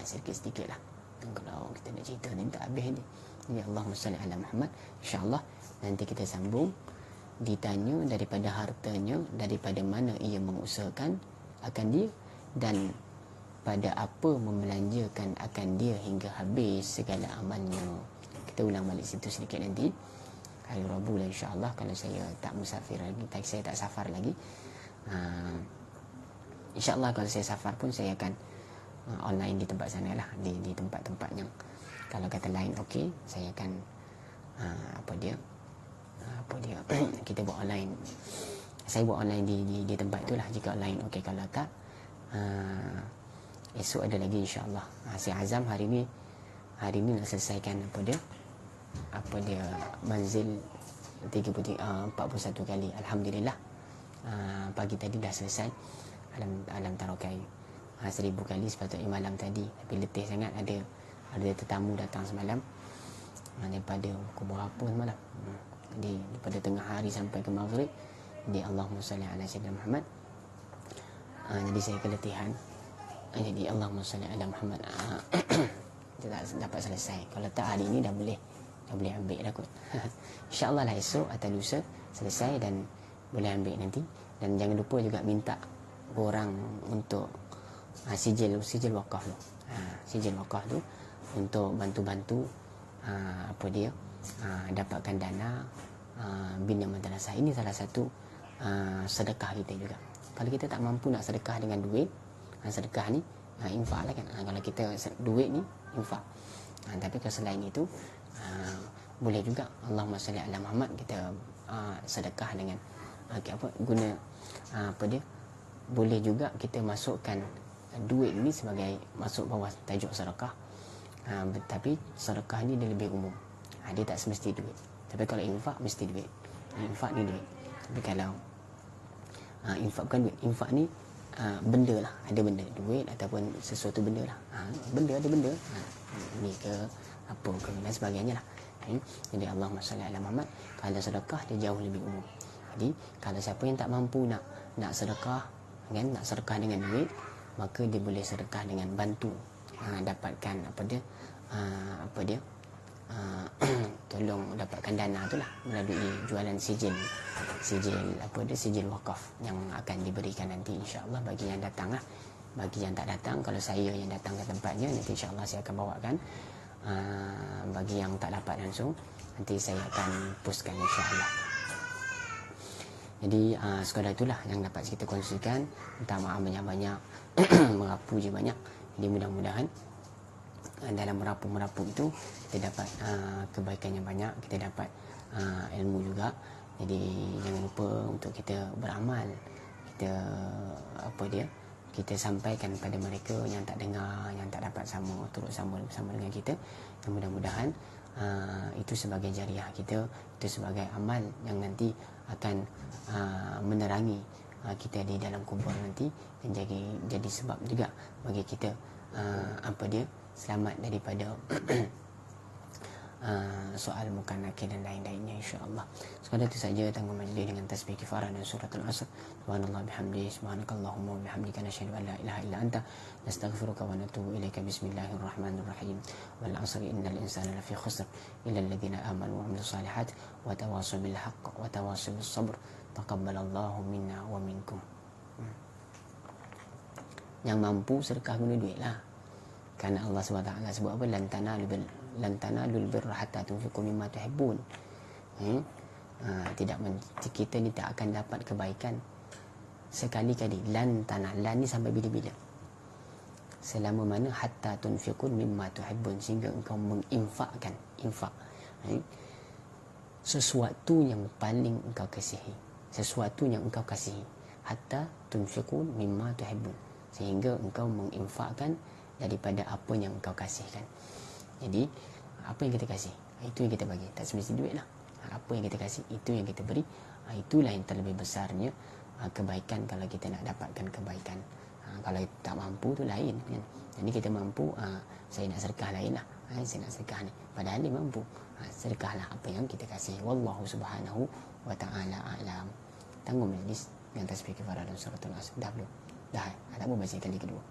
Speaker 2: Sedikit-sedikit lah. Kalau kita nak cerita ni tak habis ni. Jadi Allahumma salli ala Muhammad. InsyaAllah nanti kita sambung. Ditanya daripada hartanya, daripada mana ia mengusahakan akan dia, dan pada apa membelanjakan akan dia hingga habis segala amalnya. Kita ulang balik situ sedikit nanti. Hari Rabu lah insyaAllah, kalau saya tak musafir lagi, saya tak safar lagi. InsyaAllah kalau saya safar pun saya akan online di tempat sana lah, di tempat-tempat yang kalau kata lain okey, saya akan kita buat online. Saya buat online di tempat itulah jika online okey. Kalau tak, esok ada lagi insyaAllah. Saya azam hari ni nak selesaikan manzil 41 kali. Alhamdulillah, pagi tadi dah selesai alam tarokai 1000 kali sepatutnya malam tadi, tapi letih sangat. Ada tetamu datang semalam daripada pukul berapa semalam, daripada tengah hari sampai ke maghrib. Jadi Allahumma salli ala Sayyidina Muhammad. Jadi saya keletihan. Jadi Allahumma salli ala Muhammad. Kita tak dapat selesai. Kalau tak hari ini dah boleh ambil dah kot. InsyaAllah lah esok atau lusa selesai dan boleh ambil nanti. Dan jangan lupa juga minta orang untuk sijil wakaf tu. Sijil wakaf tu untuk bantu-bantu dapatkan dana bina madrasah. Ini salah satu sedekah kita juga. Kalau kita tak mampu nak sedekah dengan duit, sedekah ni infak lah kan. Kalau kita duit ni infak. Tapi kalau selain itu boleh juga Allahumma salli ala Muhammad, kita sedekah dengan guna apa dia, boleh juga kita masukkan duit ni sebagai masuk bawah tajuk sedekah. Tapi sedekah ni dia lebih umum. Dia tak semesti duit. Tapi kalau infak mesti duit. Infak ni duit. Tapi kalau infak bukan duit, infak ni benda lah, ada benda, duit ataupun sesuatu benda lah. Benda ada benda, ni ke apa ke dan sebagainya lah. Jadi Allahumma salli ala Muhammad, kalau sedekah dia jauh lebih umum. Jadi kalau siapa yang tak mampu nak sedekah kan, nak sedekah dengan duit, maka dia boleh sedekah dengan bantu dapatkan tolong dapatkan dana itulah melalui jualan sijil wakaf yang akan diberikan nanti insya-Allah bagi yang datang lah. Bagi yang tak datang, kalau saya yang datang ke tempatnya, nanti insya-Allah saya akan bawakan. Bagi yang tak dapat langsung, nanti saya akan postkan insya-Allah. Jadi sekadar itulah yang dapat kita kongsikan. Minta maaf banyak-banyak, merapu je banyak. Jadi mudah-mudahan dalam merapu itu kita dapat kebaikan yang banyak, kita dapat ilmu juga. Jadi jangan lupa untuk kita beramal, kita sampaikan pada mereka yang tak dengar, yang tak dapat turut sama bersama dengan kita. Dan mudah-mudahan itu sebagai jariah kita, itu sebagai amal yang nanti akan menerangi kita di dalam kubur nanti, dan jadi sebab juga bagi kita selamat daripada soal muka nakir dan lain-lainnya insya-Allah. Sekadar itu saja tanggung majlis dengan tasbih kifarah dan surah Al-Asr. Subhanallah bihamdihi, subhanakallahumma wa bihamdika, nasyhadu an la ilaha illa anta, nastaghfiruka wa natubu ilaika. Bismillahirrahmanirrahim. Wal 'asri innal insana lafi khusr illa alladhina amanu wa 'amilus solihat wa tawassaw bil haqq wa tawassaw bis sabr. Taqabbalallahu minna wa minkum. Yang mampu sedekah guna duit lah. Karena Allah SWT sebut apa? Lan tanalul birra hatta tunfiqu mimma tuhibbun. Kita ni tak akan dapat kebaikan sekali-kali. Lan ni sampai bila-bila? Selama mana hatta tunfiqu mimma tuhibbun, sehingga engkau menginfakkan sesuatu yang paling engkau kasihi, sesuatu yang engkau kasihi. Hatta tunfiqu mimma tuhibbun, sehingga engkau menginfakkan daripada apa yang engkau kasihkan. Jadi apa yang kita kasih, itu yang kita bagi. Tak semesti duit lah. Apa yang kita kasih, itu yang kita beri. Itulah yang terlebih besarnya kebaikan kalau kita nak dapatkan kebaikan. Kalau tak mampu tu lain kan. Jadi kita mampu, saya nak sedekah lain lah. Saya nak sedekah ni, padahal dia mampu. Sedekahlah apa yang kita kasih. Wallahu subhanahu wa ta'ala a'lam. Tanggung majlis dengan tasbih kifarah dan surah Al-Asr. Dah belum? Dah. Tak apa baca kali kedua.